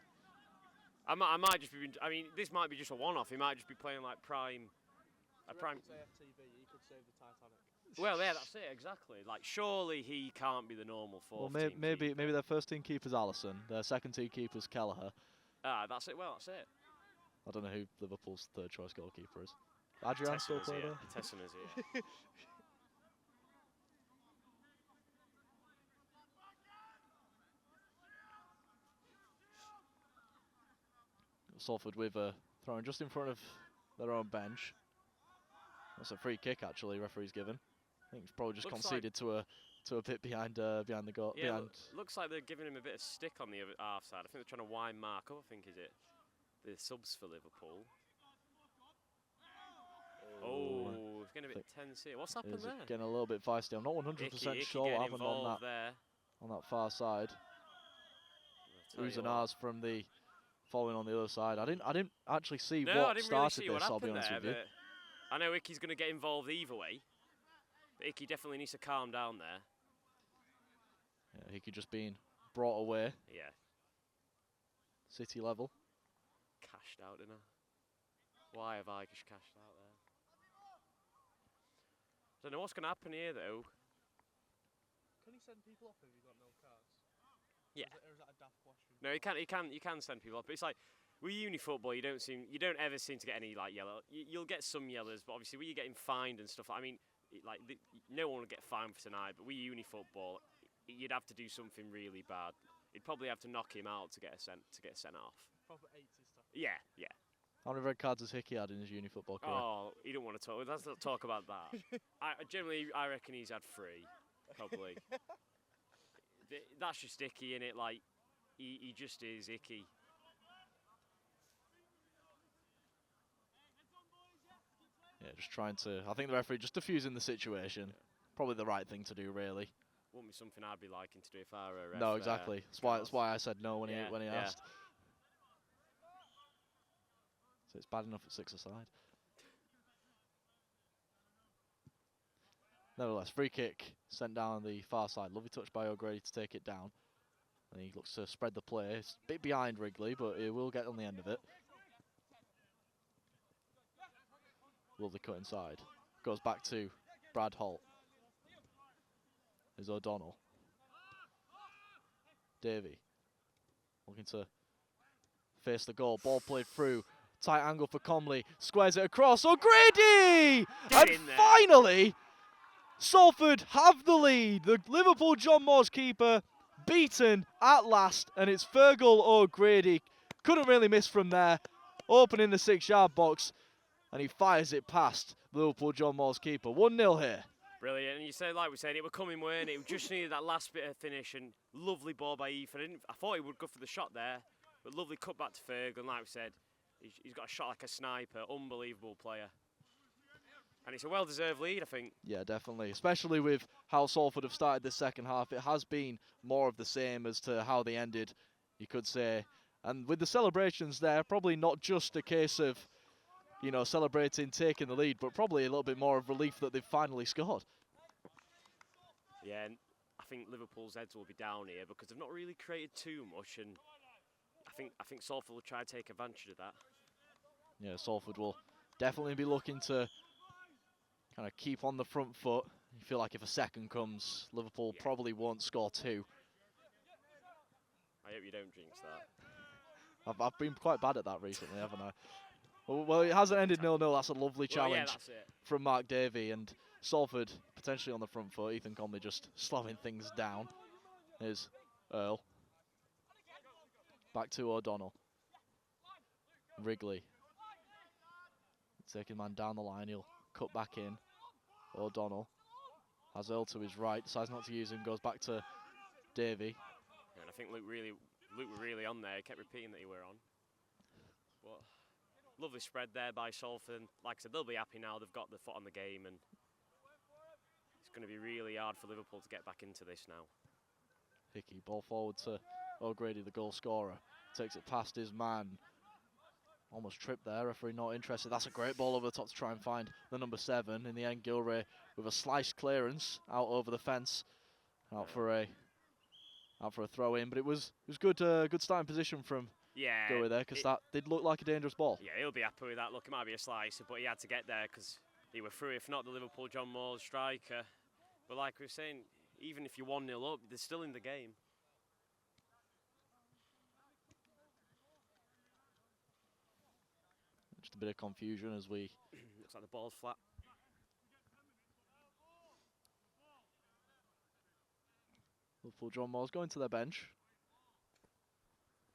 I might just be, I mean, this might be just a one-off. He might just be playing like prime. A prime. he could save the Titanic. Well, yeah, that's it, exactly. Like, surely he can't be the normal 4th team maybe keeper. their first team keeper's Allison. Their second team keeper's Kelleher. That's it. Well, that's it. I don't know who Liverpool's 3rd choice goalkeeper is. Adrian still play there? Tessema's here. Salford with a throwing just in front of their own bench. That's a free kick, actually. Referee's given. I think it's probably just conceded to a bit behind the goal. Yeah, looks like they're giving him a bit of stick on the other half side. I think they're trying to wind Mark up. I think is it the subs for Liverpool. Oh, it's getting a bit tense here. What's happened there? Getting a little bit feisty. I'm not 100% sure what happened on that far side. Uzanars from the following on the other side. I didn't actually see what started this. I'll be honest with you. I know Icky's going to get involved either way, but Icky definitely needs to calm down there. Yeah, Icky just being brought away. Yeah. City level. Cashed out, didn't I? Why have I just cashed out there? Don't know what's going to happen here though. Can you send people off if you've got no cards? Yeah. Or is that a daft question? No, you can send people off. But it's like with uni football, you don't ever seem to get any like yellow. You'll get some yellows, but obviously when you're getting fined and stuff. I mean, no one will get fined for tonight. But with uni football, you'd have to do something really bad. You'd probably have to knock him out to get sent off. Proper 80s stuff. Yeah, yeah. How many red cards has Hickey had in his uni football career? Oh, you don't want to talk. Let's not talk about that. I reckon he's had 3, probably. That's just icky, innit? Like, he just is icky. Yeah, just trying to. I think the referee just diffusing the situation. Probably the right thing to do, really. Wouldn't be something I'd be liking to do if I were a ref. No, exactly. That's why I said no when he asked. So it's bad enough at 6-a-side. Nevertheless, free kick sent down the far side. Lovely touch by O'Grady to take it down. And he looks to spread the play. It's a bit behind Wrigley, but he will get on the end of it. Lovely cut inside. Goes back to Brad Holt. There's O'Donnell. Davey looking to face the goal. Ball played through. Tight angle for Comley. Squares it across. O'Grady! Get And in there. finally, Salford have the lead. The Liverpool John Moores keeper beaten at last. And it's Fergal O'Grady. Couldn't really miss from there. Opening the 6-yard box. And he fires it past Liverpool John Moores keeper. 1-0 here. Brilliant. And you said, like we said, it were coming, weren't it? We just needed that last bit of finish and lovely ball by Ethan. I thought he would go for the shot there, but lovely cut back to Ferg. And like we said, he's got a shot like a sniper. Unbelievable player. And it's a well-deserved lead, I think. Yeah, definitely. Especially with how Salford have started this second half. It has been more of the same as to how they ended, you could say. And with the celebrations there, probably not just a case of, you know, celebrating taking the lead, but probably a little bit more of relief that they've finally scored. Yeah, and I think Liverpool's heads will be down here because they've not really created too much, and I think Salford will try to take advantage of that. Yeah, Salford will definitely be looking to kind of keep on the front foot. You feel like if a second comes, Liverpool probably won't score 2. I hope you don't jinx that. I've been quite bad at that recently, haven't I? Well, it hasn't ended 0-0. That's a lovely challenge from Mark Davey, and Salford potentially on the front foot. Ethan Conley just slowing things down. Here's Earl. Back to O'Donnell. Wrigley. Taking man down the line. He'll cut back in. O'Donnell has Earl to his right. Decides not to use him. Goes back to Davey. Yeah, and I think Luke were really on there. He kept repeating that he were on. But lovely spread there by Salford. Like I said, they'll be happy now. They've got the foot on the game, and it's going to be really hard for Liverpool to get back into this now. Hickey, ball forward to O'Grady, the goal scorer. Takes it past his man. Almost tripped there, referee not interested. That's a great ball over the top to try and find the number 7. In the end, Gilray with a sliced clearance out over the fence. Out for a throw in, but it was good starting position from Gilray there, because that did look like a dangerous ball. Yeah, he'll be happy with that. Look, it might be a slicer, but he had to get there because he were through. If not, the Liverpool John Moores striker. But like we were saying, even if you're 1-0 up, they're still in the game. Just a bit of confusion as we... Looks like the ball's flat. Liverpool John Moores going to their bench.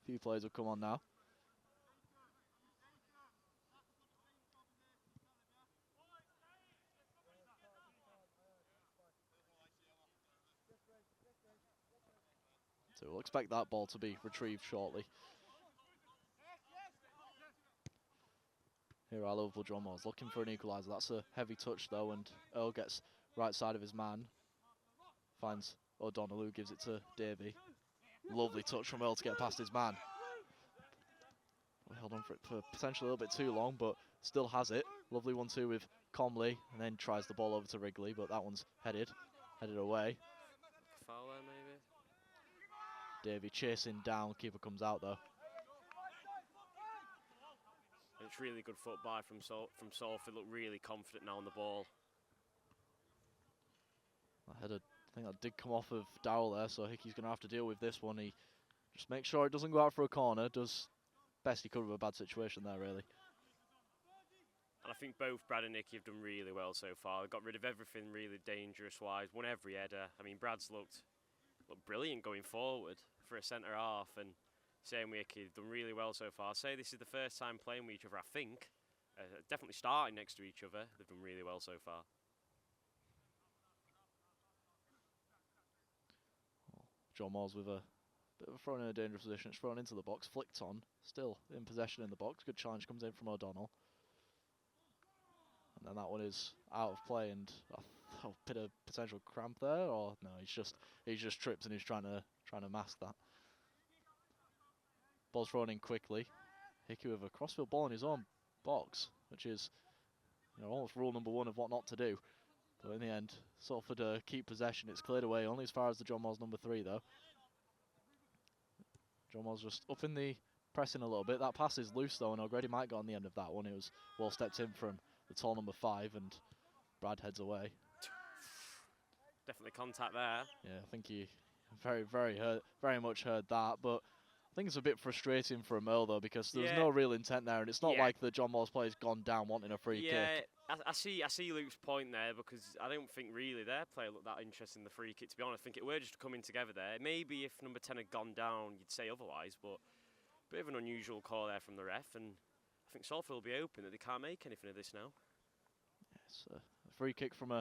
A few players have come on now. So we'll expect that ball to be retrieved shortly. Here are Liverpool John Moores looking for an equaliser. That's a heavy touch though, and Earl gets right side of his man. Finds O'Donnell, who gives it to Davey. Lovely touch from Earl to get past his man. We held on for it for potentially a little bit too long, but still has it. Lovely 1-2 with Comley, and then tries the ball over to Wrigley, but that one's headed away. Foul there, maybe? Davey chasing down, keeper comes out though. And it's really good foot by from Salford. Look really confident now on the ball. I think that did come off of Dowell there, so Hickey's going to have to deal with this one. He just makes sure it doesn't go out for a corner, does best he could with a bad situation there, really. And I think both Brad and Nicky have done really well so far. They've got rid of everything really dangerous-wise, won every header. I mean, Brad's looked brilliant going forward for a centre-half, and same with Hickey, done really well so far. I'd say this is the first time playing with each other, I think. Definitely starting next to each other. They've done really well so far. John Moores with a bit of a thrown in a dangerous position. It's thrown into the box, flicked on, still in possession in the box. Good challenge comes in from O'Donnell. And then that one is out of play, and a bit of potential cramp there, or no, he's just tripped and he's trying to mask that. Ball's thrown in quickly. Hickey with a crossfield ball in his own box, which is, you know, almost rule number 1 of what not to do. But in the end, Salford keep possession. It's cleared away only as far as the John Moores number 3 though. John Moores just up in the pressing a little bit. That pass is loose though, and O'Grady might go on the end of that one. It was well stepped in from the tall number 5, and Brad heads away. Definitely contact there. Yeah, I think he very much heard that, but I think it's a bit frustrating for Earl though, because there was no real intent there, and it's not like the John Moores player's gone down wanting a free kick. I see Luke's point there, because I don't think really their player looked that interested in the free kick, to be honest. I think it were just coming together there. Maybe if number 10 had gone down, you'd say otherwise, but a bit of an unusual call there from the ref, and I think Salford will be open that they can't make anything of this now. Yes, a free kick from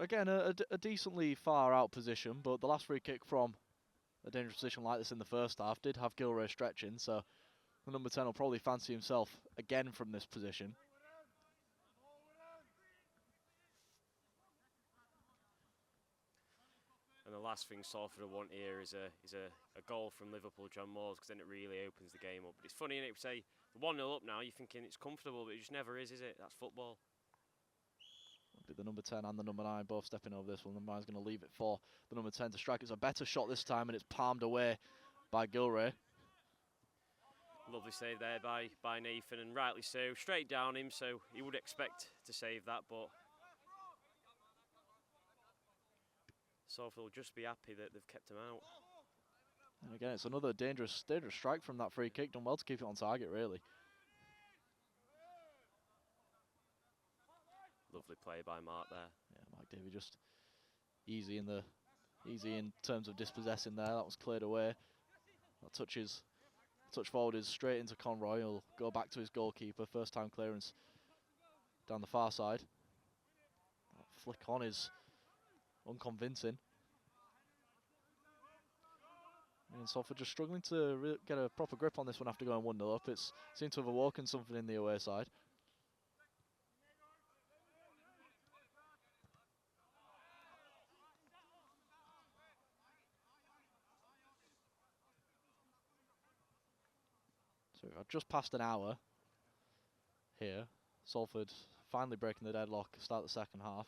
again a decently far out position, but the last free kick from a dangerous position like this in the first half did have Gilray stretching, so the number 10 will probably fancy himself again from this position. And the last thing Salford will want here is a goal from Liverpool, John Moores, because then it really opens the game up. But it's funny, innit? We say 1-0 up now, you're thinking it's comfortable, but it just never is it? That's football. The number 10 and the number 9 both stepping over this one. The number 9's going to leave it for the number 10 to strike. It's a better shot this time, and it's palmed away by Gilray. Lovely save there by Nathan, and rightly so. Straight down him, so he would expect to save that, but Salford will just be happy that they've kept him out. And again, it's another dangerous strike from that free kick. Done well to keep it on target, really. Lovely play by Mark there. Yeah, Mike Davey just easy in terms of dispossessing there. That was cleared away. That touch forward is straight into Conroy. He'll go back to his goalkeeper. First time clearance down the far side. That flick on is unconvincing. And Salford just struggling to get a proper grip on this one after going 1-0 up. It's seemed to have awoken something in the away side. So we've just past an hour here. Salford finally breaking the deadlock, start the second half.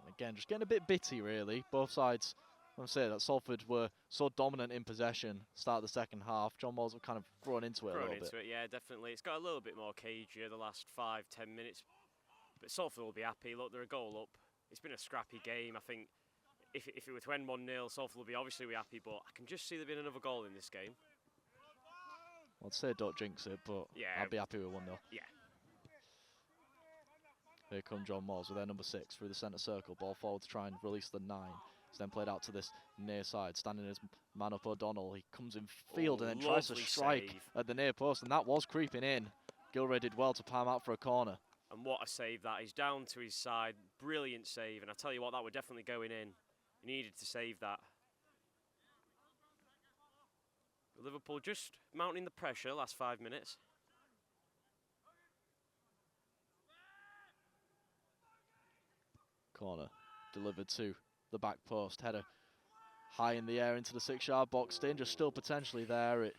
And again, just getting a bit bitty, really. Both sides, I'm saying that Salford were so dominant in possession, start the second half. John Moores have kind of thrown into it a little bit. Yeah, definitely. It's got a little bit more cagier the last 5-10 minutes. But Salford will be happy. Look, they're a goal up. It's been a scrappy game. I think if it were to end 1-0, Salford will be obviously happy, but I can just see there being another goal in this game. I'd say don't jinx it, but yeah, I'd be happy with 1-0. Yeah. Here come John Moores with their number 6 through the centre circle. Ball forward to try and release the 9. It's then played out to this near side. Standing his man up O'Donnell. He comes in field and then tries to strike at the near post, and that was creeping in. Gilray did well to palm out for a corner. And what a save that is. Down to his side. Brilliant save. And I tell you what, that were definitely going in. He needed to save that. Liverpool just mounting the pressure last 5 minutes. Corner delivered to the back post. Header high in the air into the 6-yard box. Danger still potentially there. It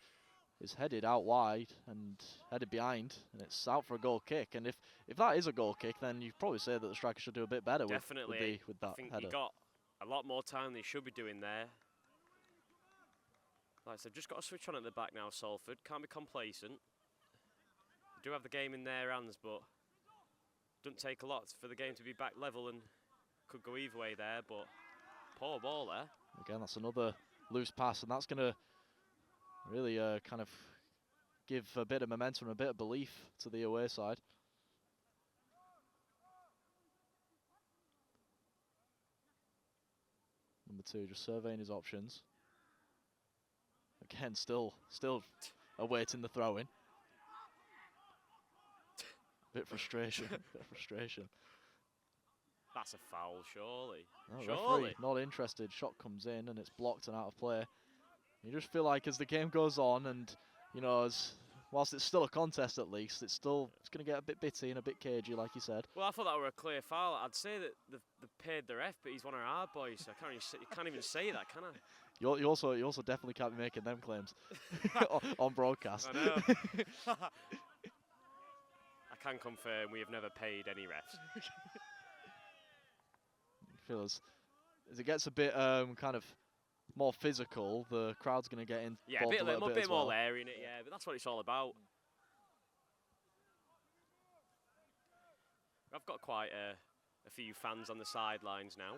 is headed out wide and headed behind, and it's out for a goal kick. And if that is a goal kick, then you'd probably say that the striker should do a bit better with that I think header. He got a lot more time than he should be doing there. Like I said, just got to switch on at the back now, Salford. Can't be complacent. They do have the game in their hands, but Doesn't take a lot for the game to be back level and could go either way there, but poor ball there. Again, that's another loose pass, and that's going to really kind of give a bit of momentum and a bit of belief to the away side. Number 2 just surveying his options. Again, still awaiting the throw-in. Bit frustration, bit of frustration. That's a foul, surely. No, Surely. referee not interested. Shot comes in and it's blocked and out of play. You just feel like as the game goes on, and you know, whilst it's still a contest at least, it's going to get a bit bitty and a bit cagey, like you said. Well, I thought that were a clear foul. I'd say that they've paid the ref, but he's one of our boys. So you can't even say that, can I? You also definitely can't be making them claims on broadcast. I know. I can confirm we have never paid any refs. Feel as it gets a bit kind of more physical, the crowd's going to get in. Yeah, a bit as more well. Larry in it, yeah, but that's what it's all about. I've got quite a few fans on the sidelines now.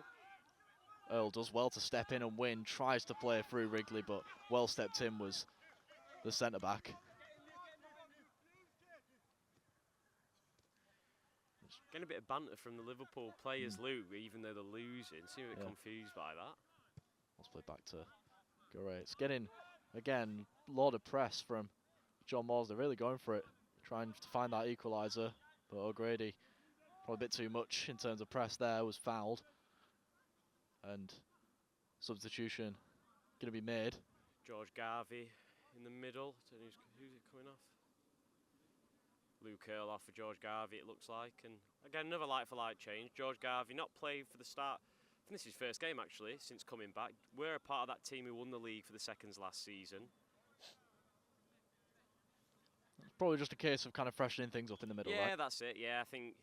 Earl does well to step in and win, tries to play through Wrigley, but well stepped in was the centre-back. Getting a bit of banter from the Liverpool players, Lou, even though they're losing. Seem a bit confused by that. Let's play back to Gore. It's getting, again, a lot of press from John Moores. They're really going for it, trying to find that equaliser. But O'Grady, probably a bit too much in terms of press there, was fouled. And substitution going to be made. George Garvey in the middle. Don't know who's it coming off? Luke Earl off for George Garvey, it looks like. And again, another like-for-like change. George Garvey not played for the start. I think this is his first game, actually, since coming back. We're a part of that team who won the league for the seconds last season. It's probably just a case of kind of freshening things up in the middle, yeah, right? That's it. Yeah, I think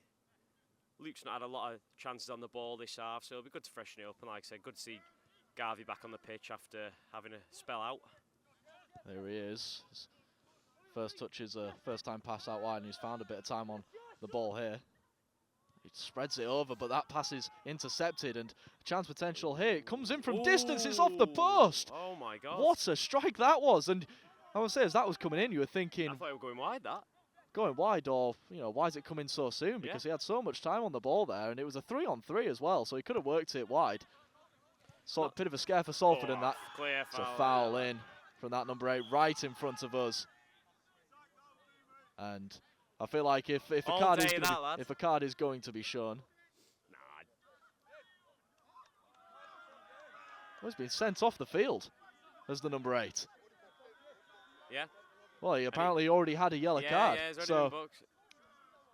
Luke's not had a lot of chances on the ball this half, so it'll be good to freshen it up. And like I said, good to see Garvey back on the pitch after having a spell out. There he is. His first touch is a first-time pass out wide, and he's found a bit of time on the ball here. He spreads it over, but that pass is intercepted, and chance potential here. It comes in from distance, it's off the post. Oh my God. What a strike that was. And I would say as that was coming in, you were thinking, I thought it was going wide, that. Going wide, or, you know, why is it coming so soon? Because he had so much time on the ball there, and it was a 3-on-3 as well, so he could have worked it wide. So a bit of a scare for Salford in that. Clear It's foul. a foul in from that number 8 right in front of us. And I feel like if a card is going to be shown, well, he's been sent off the field as the number 8. Yeah. Well, he apparently already had a yellow card. Yeah, so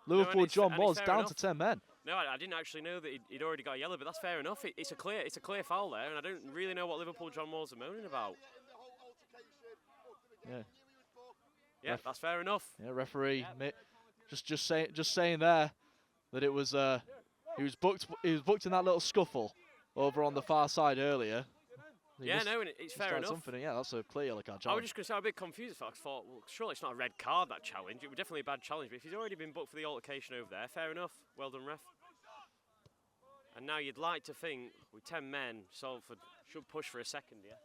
Liverpool John Moores down to 10 men. No, I didn't actually know that he'd already got a yellow, but that's fair enough. It's a clear foul there, and I don't really know what Liverpool John Moores are moaning about. Yeah. Yeah, that's fair enough. Yeah, referee, just saying there that it was he was booked in that little scuffle over on the far side earlier. Yeah, no, and it's fair enough. Yeah, that's a clear yellow card. I was just going to say, I'm a bit confused. I thought, well, surely it's not a red card, that challenge. It was definitely a bad challenge, but if he's already been booked for the altercation over there, fair enough. Well done, ref. And now you'd like to think, with 10 men, Salford should push for a second, yeah?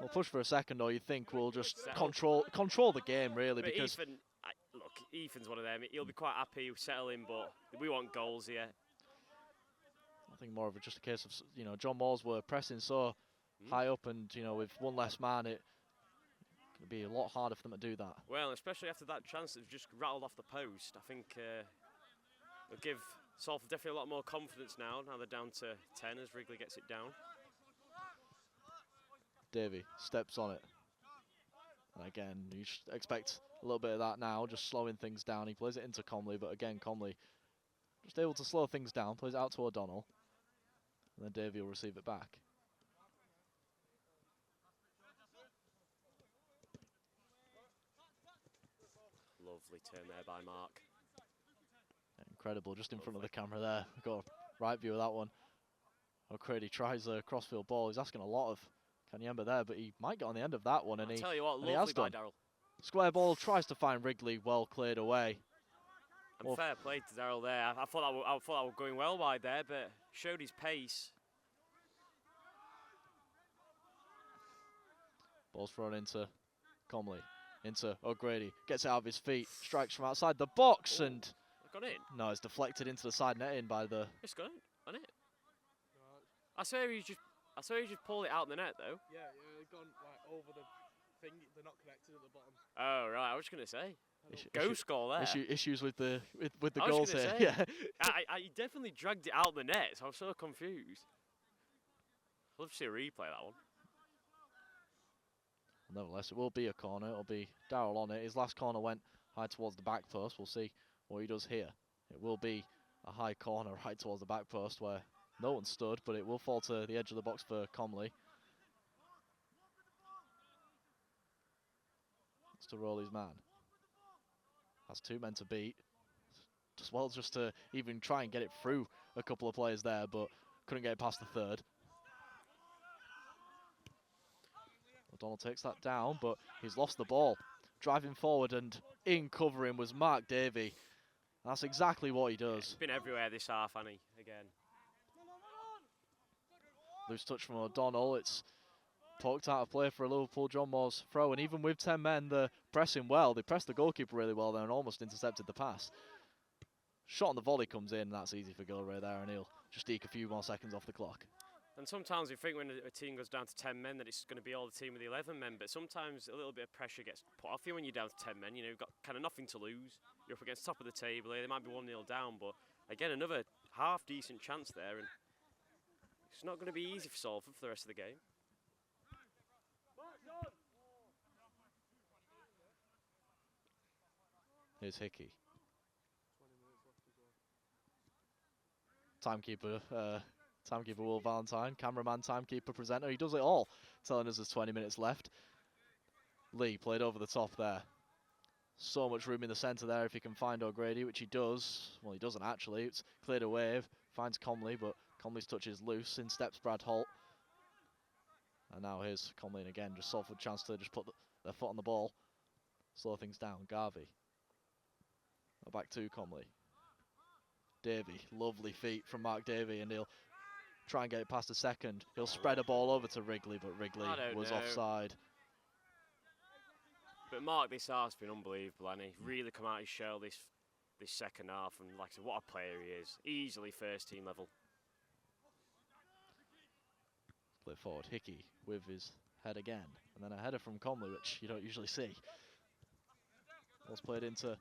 We'll push for a second, or you think we'll just control the game, really, but because... Look, Ethan's one of them. He'll be quite happy, settle in, but we want goals here. I think more of just a case of, you know, John Moores were pressing so high up, and, you know, with one less man, it could be a lot harder for them to do that. Well, especially after that chance that's just rattled off the post, I think it'll give Salford definitely a lot more confidence now. Now they're down to 10 as Wrigley gets it down. Davey steps on it. And again, you expect a little bit of that now, just slowing things down. He plays it into Comley, but again, Comley just able to slow things down, plays it out to O'Donnell. And then Davey will receive it back. Lovely turn there by Mark. Incredible, just in front of the camera there. We've got a right view of that one. O'Grady tries a crossfield ball. He's asking a lot of Kanyemba there, but he might get on the end of that one, and I'll tell you what, he has lovely by done. Darryl. Square ball, tries to find Wrigley, well cleared away. And Well, fair play to Daryl there. I thought that were going well wide there, but showed his pace. ball's thrown into Comley, into O'Grady, gets it out of his feet, strikes from outside the box, Ooh, and it got in. no, it's deflected into the side netting by the. It's got in, hasn't it? I swear he just pulled it out the net though. Yeah, they've gone like over the thing. They're not connected at the bottom. Oh right, I was gonna say. Issue- Ghost goal there. Issues with the with the I was goals gonna here. say. Yeah. I definitely dragged it out the net, so I was so confused. I'd love to see a replay of that one. Nevertheless, it will be a corner. It'll be Darrell on it. His last corner went high towards the back post. We'll see what he does here. It will be a high corner right towards the back post where no one stood, but it will fall to the edge of the box for Comley. Wants to roll his man. Has two men to beat. Just to even try and get it through a couple of players there, but couldn't get it past the third. O'Donnell takes that down, but he's lost the ball. Driving forward and in covering was Mark Davey. That's exactly what he does. He's been everywhere this half, Annie, again. Loose touch from O'Donnell. It's poked out of play for a Liverpool John Moores throw, and even with 10 men, they're pressing well. They pressed the goalkeeper really well there and almost intercepted the pass. Shot on the volley comes in, and that's easy for Gilray there, and he'll just eke a few more seconds off the clock. And sometimes you think when a team goes down to 10 men that it's going to be all the team with 11 men, but sometimes a little bit of pressure gets put off you when you're down to 10 men. You know, you've got kind of nothing to lose. You're up against top of the table here. They might be 1-0 down, but again, another half-decent chance there, and it's not going to be easy for Salford for the rest of the game. Here's Hickey. Timekeeper Will Valentine, cameraman, timekeeper, presenter. He does it all, telling us there's 20 minutes left. Lee played over the top there. So much room in the centre there if he can find O'Grady, which he does. Well, he doesn't actually. It's cleared away, finds Comley, but Comley's touch is loose. In steps Brad Holt. And now here's Comley, and again, just Salford chance to just put their foot on the ball. Slow things down. Garvey. Back to Comley. Davey, lovely feet from Mark Davey, and he'll try and get it past a second. He'll spread a ball over to Wrigley, but Wrigley was offside. But Mark, this half's been unbelievable, and he's really come out his shell this second half, and like I said, what a player he is. Easily first team level. Play forward, Hickey with his head again, and then a header from Comley, which you don't usually see. Ball's played into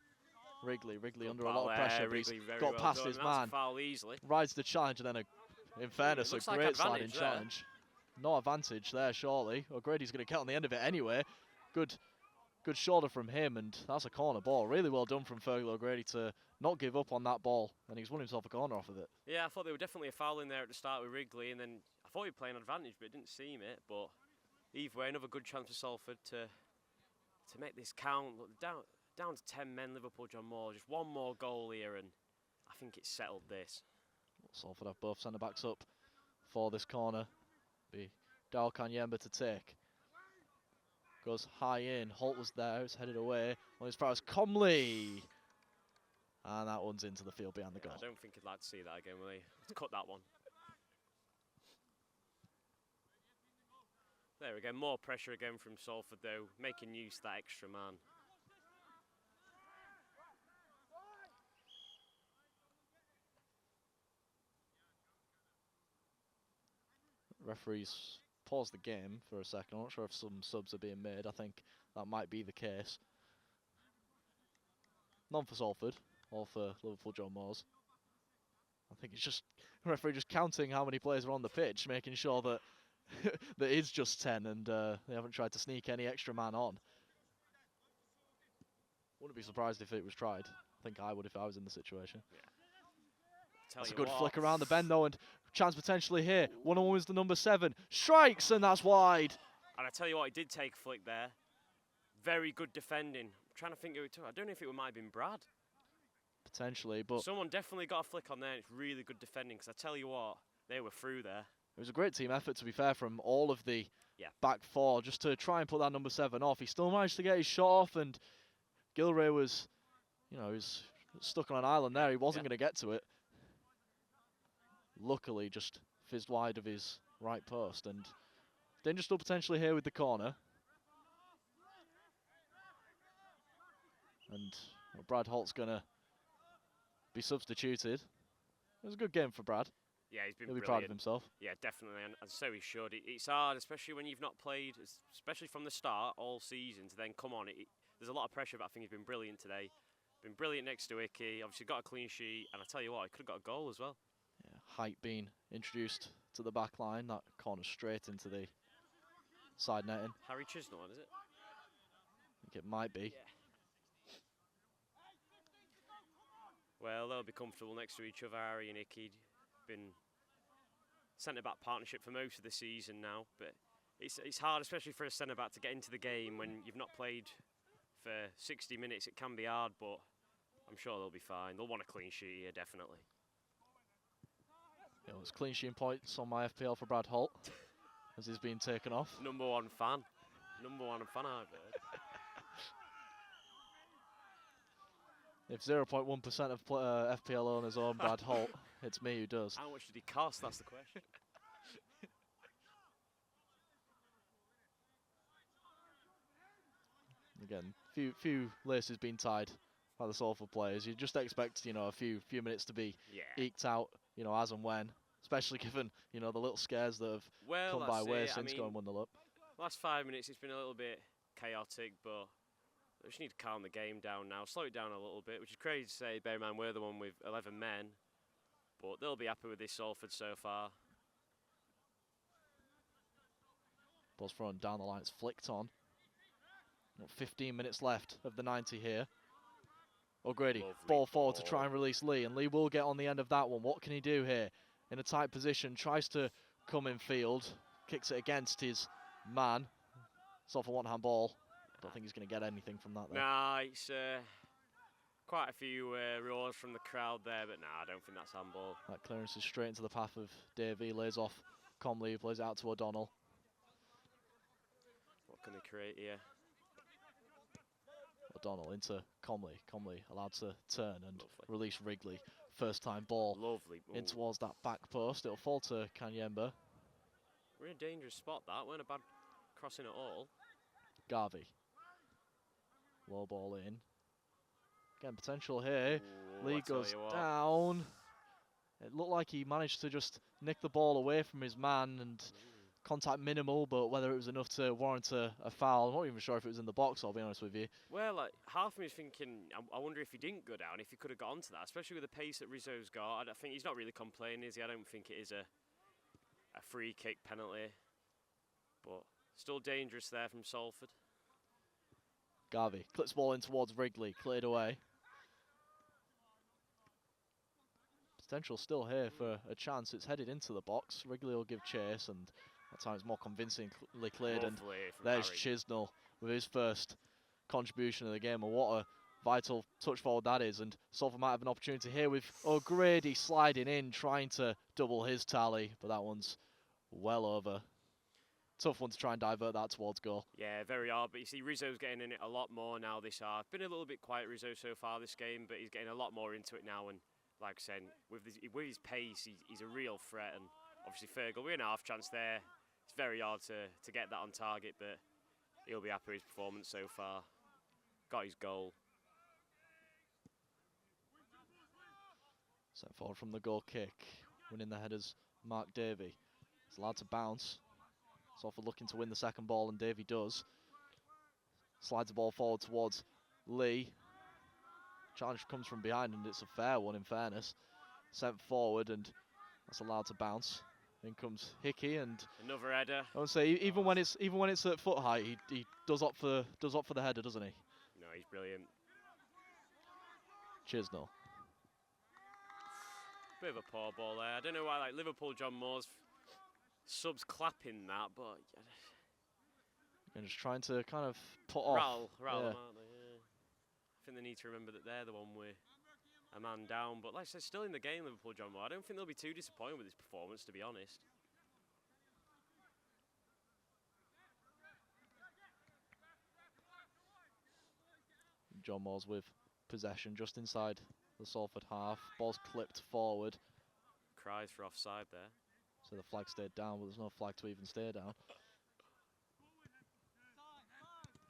Wrigley under a lot of pressure, but he's got past his man. Foul easily. Rides the challenge, and then, in fairness, a great sliding challenge. No advantage there, surely. O'Grady's going to get on the end of it anyway. Good shoulder from him, and that's a corner ball. Really well done from Fergal O'Grady to not give up on that ball, and he's won himself a corner off of it. Yeah, I thought there were definitely a foul in there at the start with Wrigley, and then I thought he was playing advantage, but it didn't seem it. But either way, another good chance for Salford to make this count. Look, down to 10 men, Liverpool John Moore. Just one more goal here, and I think it's settled this. Salford have both centre-backs up for this corner. Be Darrell Kanyemba to take. Goes high in. Holt was there. It's headed away. On his far as Comley. And that one's into the field behind the goal. I don't think he'd like to see that again, will he? Let's cut that one. There again, more pressure again from Salford, though, making use of that extra man. Referees pause the game for a second. I'm not sure if some subs are being made. I think that might be the case. None for Salford, all for Liverpool John Moores. I think it's just referee just counting how many players are on the pitch, making sure that that is just 10 and they haven't tried to sneak any extra man on. Wouldn't be surprised if it was tried. I think I would if I was in the situation. Yeah. That's a good flick around the bend though, and chance potentially here. One-on-one is the number 7. Strikes, and that's wide. And I tell you what, he did take a flick there. Very good defending. I'm trying to think who it took. I don't know if it might have been Brad. Potentially, but someone definitely got a flick on there, and it's really good defending, because I tell you what, they were through there. It was a great team effort, to be fair, from all of the back four, just to try and put that number 7 off. He still managed to get his shot off, and Gilray was, he was stuck on an island there. He wasn't Yeah. going to get to it. Luckily, just fizzed wide of his right post. And danger still potentially here with the corner. And Brad Holt's going to be substituted. It was a good game for Brad. Yeah, he's been He'll be brilliant. proud of himself. Yeah, definitely, and so he should. It's hard, especially when you've not played, especially from the start all season, to then come on. There's a lot of pressure, but I think he's been brilliant today. Been brilliant next to Icky. Obviously got a clean sheet, and I tell you what, he could have got a goal as well. Yeah, height being introduced to the back line. That corner straight into the side netting. Harry Chisnall, is it? I think it might be. Yeah. Well, they'll be comfortable next to each other. Harry and Icky been centre-back partnership for most of the season now, but it's hard, especially for a centre-back, to get into the game when you've not played for 60 minutes. It can be hard, but I'm sure they'll be fine. They'll want a clean sheet here, definitely. You know, it's clean sheet points on my FPL for Brad Holt as he's being taken off. Number one fan I've heard. If 0.1% of FPL owners own Brad Holt, it's me who does. How much did he cost? That's the question. Again, few laces being tied by the Salford players. You just expect, you know, a few minutes to be eked out, you know, as and when, especially given, you know, the little scares that have come by way since going 1-0 up. Last 5 minutes, it's been a little bit chaotic, but we just need to calm the game down now, slow it down a little bit, which is crazy to say. Bear in mind, we're the one with 11 men, but they'll be happy with this Salford so far. Ball's thrown down the line, it's flicked on. 15 minutes left of the 90 here. O'Grady, Lovely ball forward to try and release Lee, and Lee will get on the end of that one. What can he do here? In a tight position, tries to come in field, kicks it against his man. Salford one-hand ball. Don't think he's going to get anything from that, though. Nah, it's quite a few roars from the crowd there, but nah, I don't think that's handball. That clearance is straight into the path of Davey, lays off Comley, plays it out to O'Donnell. What can they create here? O'Donnell into Comley. Comley allowed to turn and Lovely. release Wrigley. First time ball Lovely. in towards that back post. It'll fall to Kanyemba. We're in a dangerous spot, that. Weren't a bad crossing at all. Garvey. Low ball in. Again, potential here. Ooh, Lee I tell goes you what. down. It looked like he managed to just nick the ball away from his man and contact minimal, but whether it was enough to warrant a foul, I'm not even sure if it was in the box, I'll be honest with you. Well, like, half of me is thinking, I wonder if he didn't go down, if he could have got onto that, especially with the pace that Rizzo's got. I think he's not really complaining, is he? I don't think it is a free kick penalty, but still dangerous there from Salford. Garvey clips ball in towards Wrigley, cleared away. Potential still here for a chance. It's headed into the box. Wrigley will give chase, and that time it's more convincingly cleared. Lovely And from there's Harry. Chisnell with his first contribution of the game, and what a vital touch forward that is. And Salford might have an opportunity here with O'Grady sliding in, trying to double his tally, but that one's well over. Tough one to try and divert that towards goal. Yeah, very hard, but you see Rizzo's getting in it a lot more now this half. Been a little bit quiet, Rizzo, so far this game, but he's getting a lot more into it now, and like I said, with his pace, he's a real threat, and obviously Fergal, we're in a half chance there. It's very hard to get that on target, but he'll be happy with his performance so far. Got his goal. Sent forward from the goal kick. Winning the headers, Mark Davey. He's allowed to bounce. Salford looking to win the second ball, and Davey does. Slides the ball forward towards Lee. Challenge comes from behind, and it's a fair one in fairness. Sent forward, and that's allowed to bounce. In comes Hickey, and Another header. I would say even when it's at foot height, he does opt for the header, doesn't he? No, he's brilliant. Chisnell. Bit of a poor ball there. I don't know why, like, Liverpool John Moore's subs clapping that, but And just trying to kind of put off. rattle Yeah. them, aren't they? Yeah. I think they need to remember that they're the one with a man down. But like I said, still in the game, Liverpool John Moore. I don't think they'll be too disappointed with his performance, to be honest. John Moore's with possession just inside the Salford half. Ball's clipped forward. Cries for offside there. So the flag stayed down, but there's no flag to even stay down.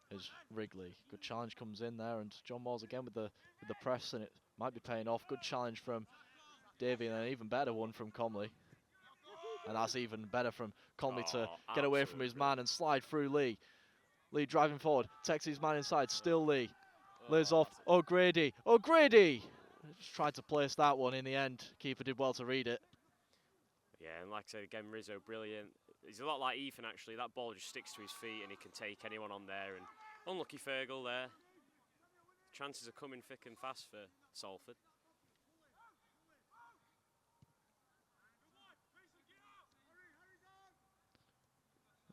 Here's Wrigley. Good challenge comes in there, and John Moores again with the press, and it might be paying off. Good challenge from Davey, and an even better one from Comley. And that's even better from Comley to get away from his man and slide through Lee. Lee driving forward, takes his man inside, still Lee. Lays off O'Grady. O'Grady! Just tried to place that one in the end. Keeper did well to read it. Yeah, and like I said again, Rizzo, brilliant. He's a lot like Ethan actually. That ball just sticks to his feet and he can take anyone on there. And unlucky Fergal there. Chances are coming thick and fast for Salford.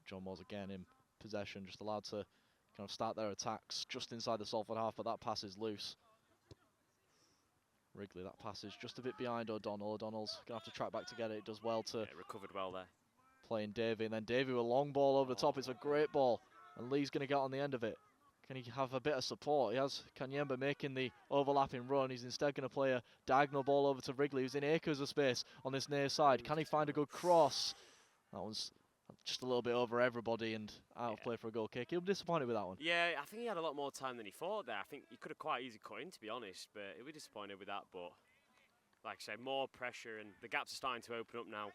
John Moores again in possession, just allowed to kind of start their attacks just inside the Salford half, but that pass is loose. Wrigley, that pass is just a bit behind O'Donnell. O'Donnell's going to have to track back to get it. It does well to recovered well there. Playing Davey, and then Davey with a long ball over the top. It's a great ball, and Lee's going to get on the end of it. Can he have a bit of support? He has Kanyemba making the overlapping run. He's instead going to play a diagonal ball over to Wrigley, who's in acres of space on this near side. Can he find a good cross? That one's just a little bit over everybody and out of play for a goal kick. He'll be disappointed with that one. Yeah, I think he had a lot more time than he thought there. I think he could have quite easily cut in, to be honest, but he'll be disappointed with that. But like I said, more pressure, and the gaps are starting to open up now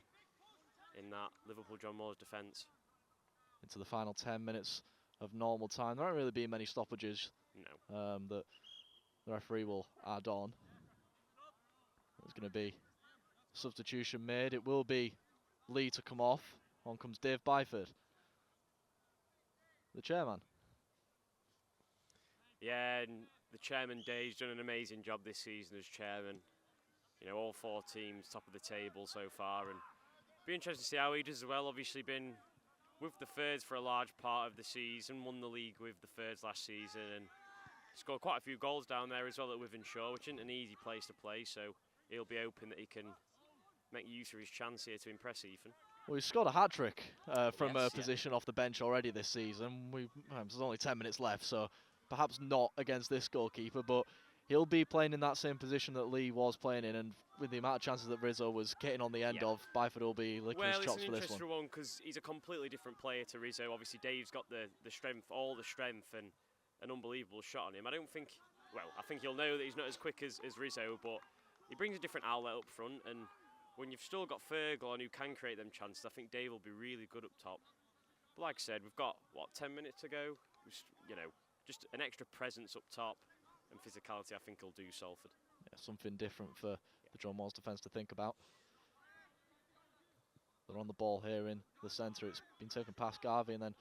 in that Liverpool John Moores defence. Into the final 10 minutes of normal time. There aren't really been many stoppages that the referee will add on. There's going to be substitution made. It will be Lee to come off. On comes Dave Byford, the chairman. Yeah, and the chairman Dave's done an amazing job this season as chairman. You know, all 4 teams top of the table so far, and be interesting to see how he does as well. Obviously been with the Thirds for a large part of the season, won the league with the Thirds last season, and scored quite a few goals down there as well at Wythenshawe, which isn't an easy place to play, so he'll be hoping that he can make use of his chance here to impress Ethan. Well, he's scored a hat-trick from a position off the bench already this season. There's only 10 minutes left, so perhaps not against this goalkeeper, but he'll be playing in that same position that Lee was playing in, and with the amount of chances that Rizzo was getting on the end of, Byford will be licking his chops for this one. Well, it's an interesting one because he's a completely different player to Rizzo. Obviously, Dave's got the strength, all the strength, and an unbelievable shot on him. I don't think, well, I think you'll know that he's not as quick as Rizzo, but he brings a different outlet up front, and when you've still got Fergal on who can create them chances, I think Dave will be really good up top. But like I said, we've got, what, 10 minutes to go? You know, just an extra presence up top and physicality I think will do Salford. Yeah, something different for the John Moores defence to think about. They're on the ball here in the centre. It's been taken past Garvey and then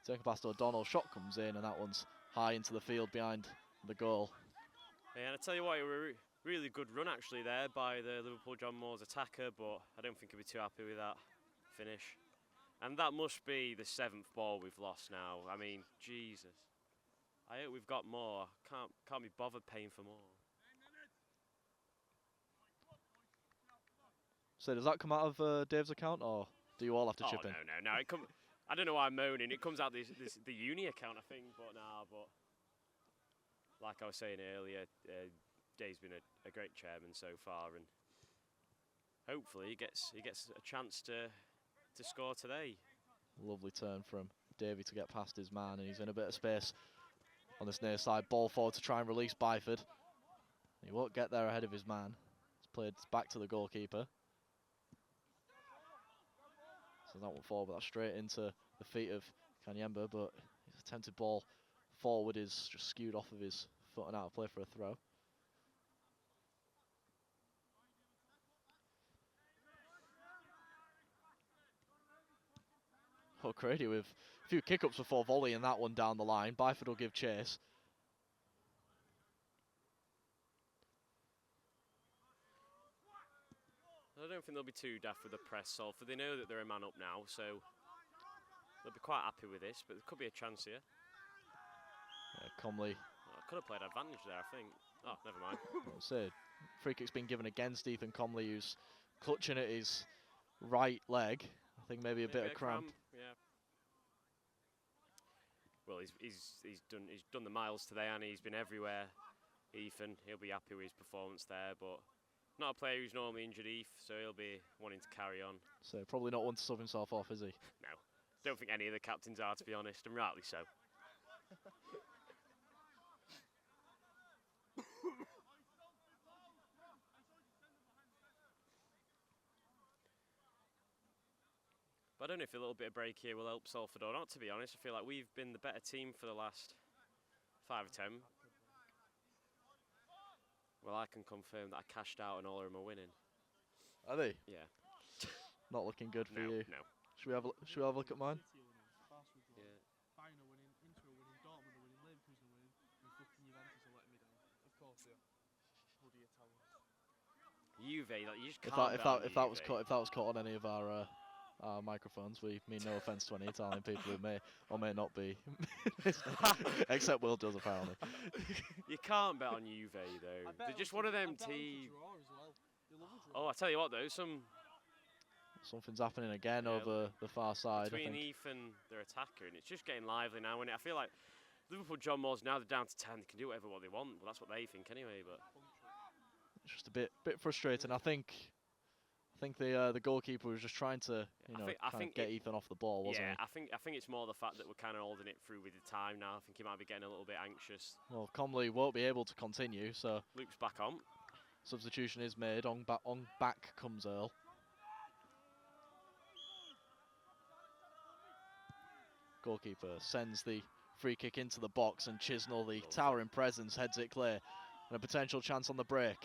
taken past O'Donnell. Shot comes in and that one's high into the field behind the goal. Yeah, and I tell you what, really good run actually there by the Liverpool John Moores attacker, but I don't think he'll be too happy with that finish. And that must be the 7th ball we've lost now. I mean, Jesus. I hope we've got more. Can't be bothered paying for more. So does that come out of Dave's account, or do you all have to chip in? No. I don't know why I'm moaning. It comes out the uni account, I think, but but like I was saying earlier, Dave's been a great chairman so far, and hopefully he gets a chance to score today. Lovely turn from Davey to get past his man, and he's in a bit of space on this near side. Ball forward to try and release Byford. He won't get there ahead of his man. It's played back to the goalkeeper. So that one forward, but that's straight into the feet of Kanyemba, but his attempted ball forward is just skewed off of his foot and out of play for a throw. O'Grady with a few kick-ups before volleying that one down the line. Byford will give chase. I don't think they'll be too daft with the press, Salford. They know that they're a man up now, so they'll be quite happy with this, but there could be a chance here. Yeah, Comley. Oh, could have played advantage there, I think. Oh, never mind. So, free kick's been given against Ethan Comley, who's clutching at his right leg. I think maybe a bit of cramp. Yeah. Well, he's done the miles today, and he's been everywhere. Ethan, he'll be happy with his performance there, but not a player who's normally injured, so he'll be wanting to carry on. So probably not one to sub himself off, is he? No, don't think any of the captains are, to be honest, and rightly so. But I don't know if a little bit of break here will help Salford or not, to be honest. I feel like we've been the better team for the last 5 or 10. Well, I can confirm that I cashed out and all of them are winning. Are they? Yeah. Not looking good for you. No. Should we have a look at mine? Yeah. Bayern are winning, Inter are winning, Dortmund are winning, Leverkusen are winning, and fucking Juventus are letting me down. Of course they are. Bloody Italians. Juve, like, you just If can't that was caught on any of our microphones, we mean no offence to any Italian people who may or may not be, except Will does apparently. You can't bet on Juve though. They're just one of them teams. Oh, I tell you what though, Something's happening again over the far side. Between Ethan, their attacker, and it's just getting lively now. And I feel like Liverpool John Moores, now they're down to 10, they can do whatever they want. Well, that's what they think anyway. But it's just a bit frustrating. I think the goalkeeper was just trying to get Ethan off the ball, wasn't he? I think it's more the fact that we're kind of holding it through with the time now. I think he might be getting a little bit anxious. Well, Comley won't be able to continue, so Luke's back on. Substitution is made. On back comes Earl. Goalkeeper sends the free kick into the box, and Chisnell, the towering presence, heads it clear. And a potential chance on the break.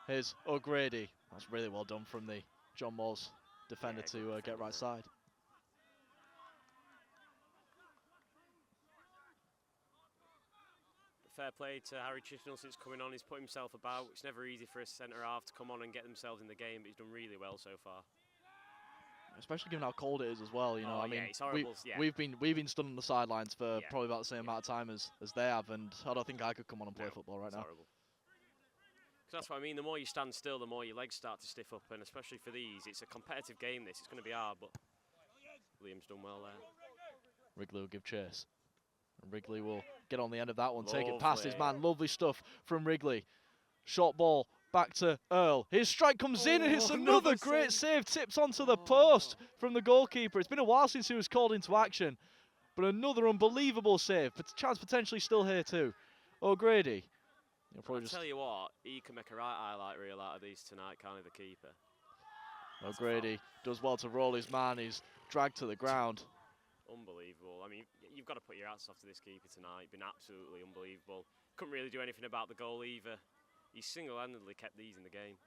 Here's O'Grady. That's really well done from the John Moores defender to get right side. Fair play to Harry Chisnell since coming on. He's put himself about. It's never easy for a centre half to come on and get themselves in the game, but he's done really well so far. Especially given how cold it is as well, you know. Oh, I mean, it's horrible. we've been stood on the sidelines for probably about the same amount of time as they have, and I don't think I could come on and play football right now. Horrible. That's what I mean. The more you stand still, the more your legs start to stiff up, and especially for these, it's a competitive game. It's going to be hard, but Liam's done well there. Wrigley will give chase. And Wrigley will get on the end of that one, take it past his man. Lovely stuff from Wrigley. Short ball back to Earl. His strike comes in, and it's another great save. Tips onto the post from the goalkeeper. It's been a while since he was called into action, but another unbelievable save. But chance potentially still here too. O'Grady. I'll tell you what, he can make a right highlight reel out of these tonight, can't he, the keeper? O'Grady does well to roll his man. He's dragged to the ground. Unbelievable. I mean, you've got to put your hats off to this keeper tonight. Been absolutely unbelievable. Couldn't really do anything about the goal either. He single-handedly kept these in the game.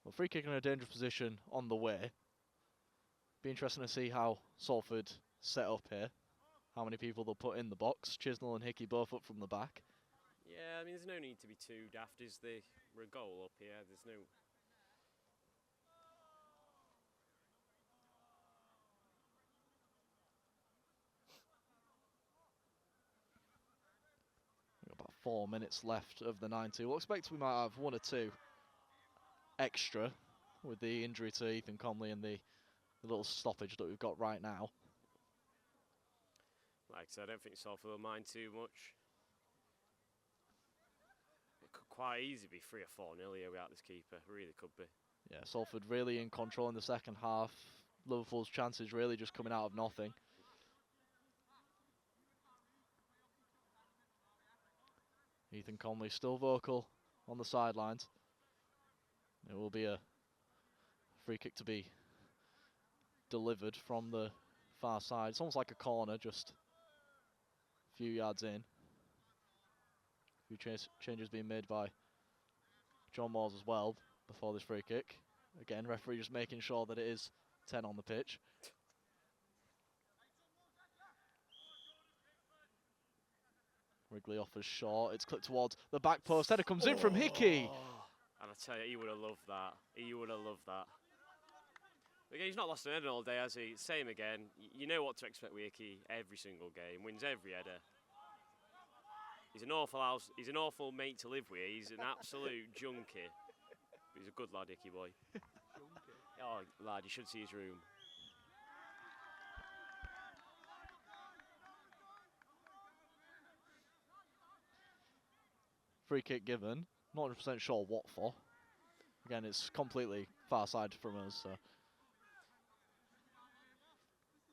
Well, free kick in a dangerous position on the way. Be interesting to see how Salford set up here. How many people they'll put in the box. Chisnell and Hickey both up from the back. Yeah, I mean, there's no need to be too daft, is there? We're a goal up here. There's no... About 4 minutes left of the 90. We'll expect we might have 1 or 2 extra with the injury to Ethan Comley and the little stoppage that we've got right now. Like I said, I don't think Salford will mind too much. It could quite easily be 3 or 4-0 here without this keeper. It really could be. Yeah, Salford really in control in the second half. Liverpool's chances really just coming out of nothing. Ethan Conley still vocal on the sidelines. It will be a free kick to be delivered from the far side. It's almost like a corner, just a few yards in. A few changes being made by John Moores as well before this free kick. Again, referee just making sure that it is 10 on the pitch. Wrigley offers short. It's clipped towards the back post. Header comes in from Hickey. And I tell you, he would have loved that. He would have loved that. Again, he's not lost an header all day, has he? Same again. You know what to expect with Hickey every single game. Wins every header. He's an awful mate to live with. He's an absolute junkie. But he's a good lad, Hickey boy. Oh, lad, you should see his room. free kick given. Not 100% sure what for. Again, it's completely far side from us. So.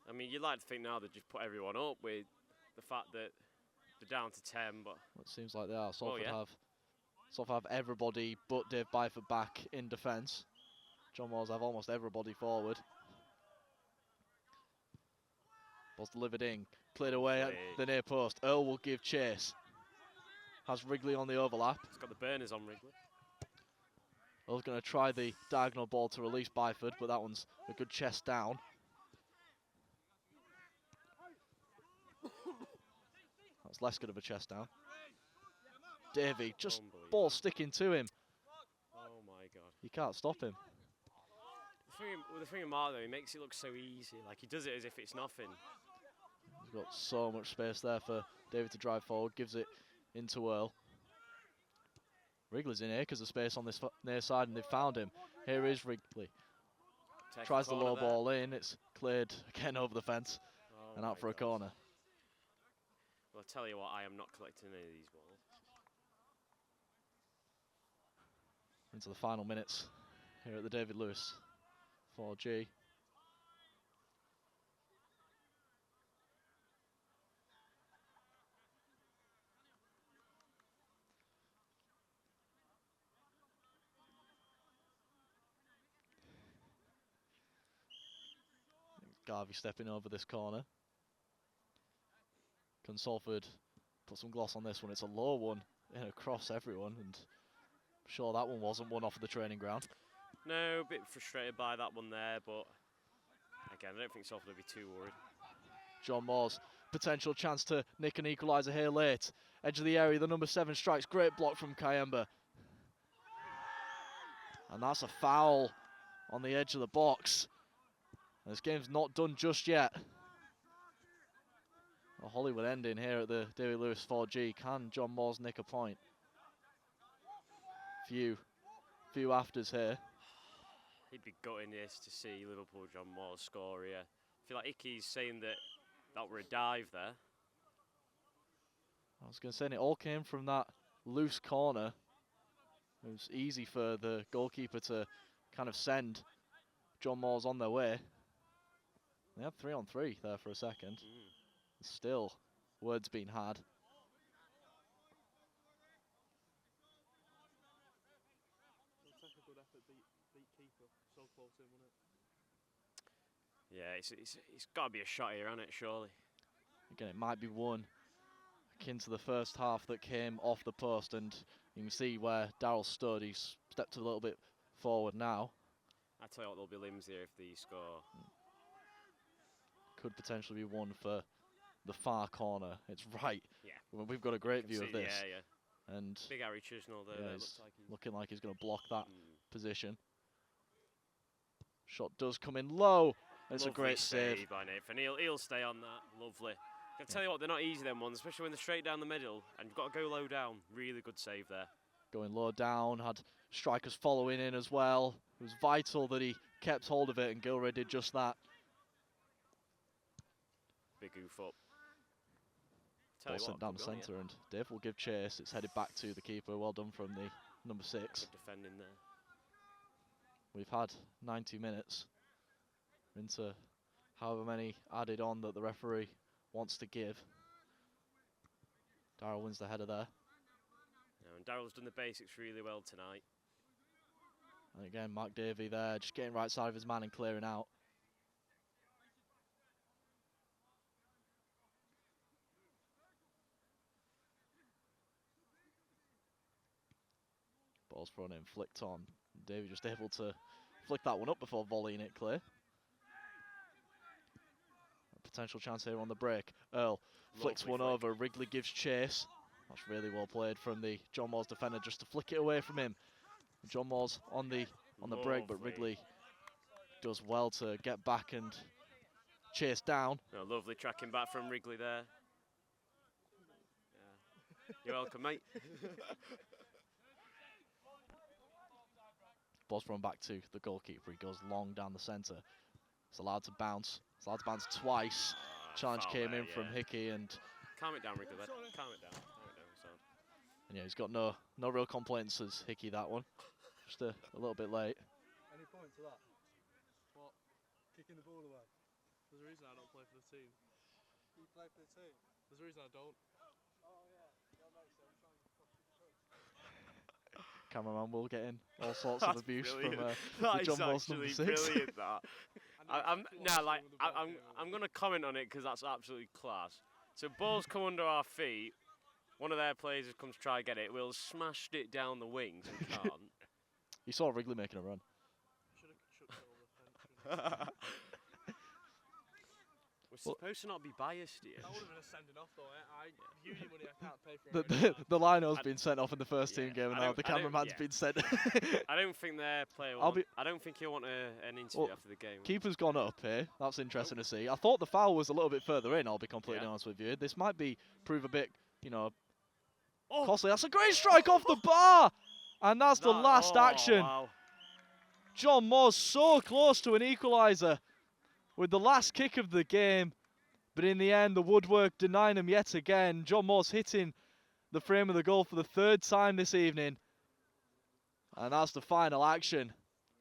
I mean, you'd like to think now they just put everyone up with the fact that they're down to 10, but It seems like they are. Salford yeah. have everybody but Dave Byford back in defence. John Moores have almost everybody forward. Ball's delivered in, cleared away at the near post. Earl will give chase. Has Wrigley on the overlap. It's got the burners on Wrigley. Earl's going to try the diagonal ball to release Byford, but that one's a good chest down. That's less good of a chest down. Davey, just ball sticking to him. Oh my God. You can't stop him. The thing with Mark though, he makes it look so easy. Like he does it as if it's nothing. He's got so much space there for David to drive forward. Gives it into Earl. Wrigley's in here because of space on this near side and they've found him. Here is Wrigley. Tries the low ball in. It's cleared again over the fence and out for a corner. Well, I tell you what, I am not collecting any of these balls. Into the final minutes here at the David Lewis 4G. Garvey stepping over this corner. Can Salford put some gloss on this one? It's a low one in across everyone, and I'm sure that one wasn't one off of the training ground. No, a bit frustrated by that one there, but again, I don't think Salford will be too worried. John Moores, potential chance to nick an equaliser here late. Edge of the area, the number 7 strikes. Great block from Kayemba. And that's a foul on the edge of the box. And this game's not done just yet. A Hollywood ending here at the David Lewis 4G. Can John Moores nick a point? Few afters here. He'd be gutting this to see Liverpool John Moores score here. I feel like Icky's saying that were a dive there. I was going to say, and it all came from that loose corner. It was easy for the goalkeeper to kind of send John Moores on their way. They had 3-on-3 there for a second. Still, words being had. Looks like a good effort, beat keeper. So close in, wasn't it? Yeah, it's got to be a shot here, hasn't it, surely? Again, it might be one akin to the first half that came off the post, and you can see where Darryl stood. He's stepped a little bit forward now. I tell you what, there'll be limbs here if they score. Could potentially be one for the far corner. It's right. Yeah. Well, we've got a great view of this. Yeah. And big Harry Chisnell there. Yeah, looks like he's looking like he's going to block that position. Shot does come in low. It's a great save by Nathan. He'll stay on that. Lovely. I tell you what, they're not easy, them ones, especially when they're straight down the middle and you've got to go low down. Really good save there. Going low down, had strikers following in as well. It was vital that he kept hold of it, and Gilray did just that. Big oof up. Ball sent down the centre, and Dave will give chase. It's headed back to the keeper. Well done from the number 6. Good defending there. We've had 90 minutes into however many added on that the referee wants to give. Darryl wins the header there. Yeah, and Darryl's done the basics really well tonight. And again, Mark Davey there, just getting right side of his man and clearing out. Ball's thrown in, flicked on. Davey just able to flick that one up before volleying it clear. A potential chance here on the break. Earl flicks one over. Wrigley gives chase. That's really well played from the John Moores defender just to flick it away from him. John Moores on the break, but Wrigley does well to get back and chase down. Oh, lovely tracking back from Wrigley there. Yeah. You're welcome, mate. Ball's thrown back to the goalkeeper. He goes long down the centre. It's allowed to bounce. It's allowed to bounce twice. Challenge came in from Hickey and... Calm it down, Wrigley. Calm it down. Calm it down, son. And yeah, he's got no real complaints as Hickey that one. Just a little bit late. Any point to that? What? Kicking the ball away? There's a reason I don't play for the team. You play for the team? There's a reason I don't. Oh yeah, your mate said I'm trying to copy the coach. Cameraman will get in all sorts of abuse from That the John is Moss number actually 6. brilliant. That. I'm gonna comment on it because that's absolutely class. So balls come under our feet. One of their players has come to try and get it. Will smashed it down the wings and can't. You saw Wrigley making a run. Should have shut over. We're supposed to not be biased here. That would have been a sending off though. Uni money I can't pay for. The Lino's been sent off in the first team game, and now the I don't- cameraman's yeah. been sent. I don't think their player. I don't think he'll want an interview Well, after the game. Keeper's gone up here. That's interesting to see. I thought the foul was a little bit further in, I'll be completely honest with you. This might prove a bit, costly. That's a great strike off the bar! And that's the last action. Wow. John Moss so close to an equaliser with the last kick of the game. But in the end, the woodwork denying him yet again. John Moss hitting the frame of the goal for the 3rd time this evening. And that's the final action.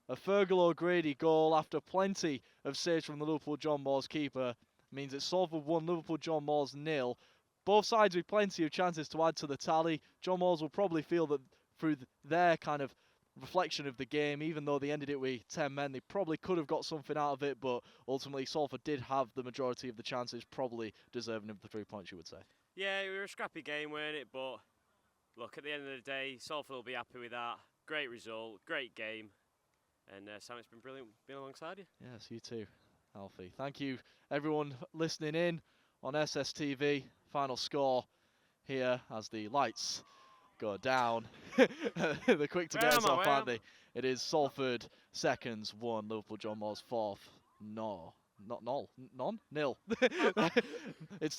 A Fergal O'Grady goal after plenty of saves from the Liverpool John Moores keeper means it's Salford 1, Liverpool John Moores 0. Both sides with plenty of chances to add to the tally. John Moores will probably feel that through their kind of reflection of the game, even though they ended it with 10 men, they probably could have got something out of it, but ultimately Salford did have the majority of the chances, probably deserving of the 3 points, you would say. Yeah, we were a scrappy game, weren't it? But look, at the end of the day, Salford will be happy with that. Great result, great game. And Sam, it's been brilliant being alongside you. Yes, you too, Alfie. Thank you, everyone listening in on SSTV. Final score here as the lights go down. They're quick to get us off, aren't they? It is Salford seconds 1, Liverpool John Moores 4th. No, not null. None? Nil. It's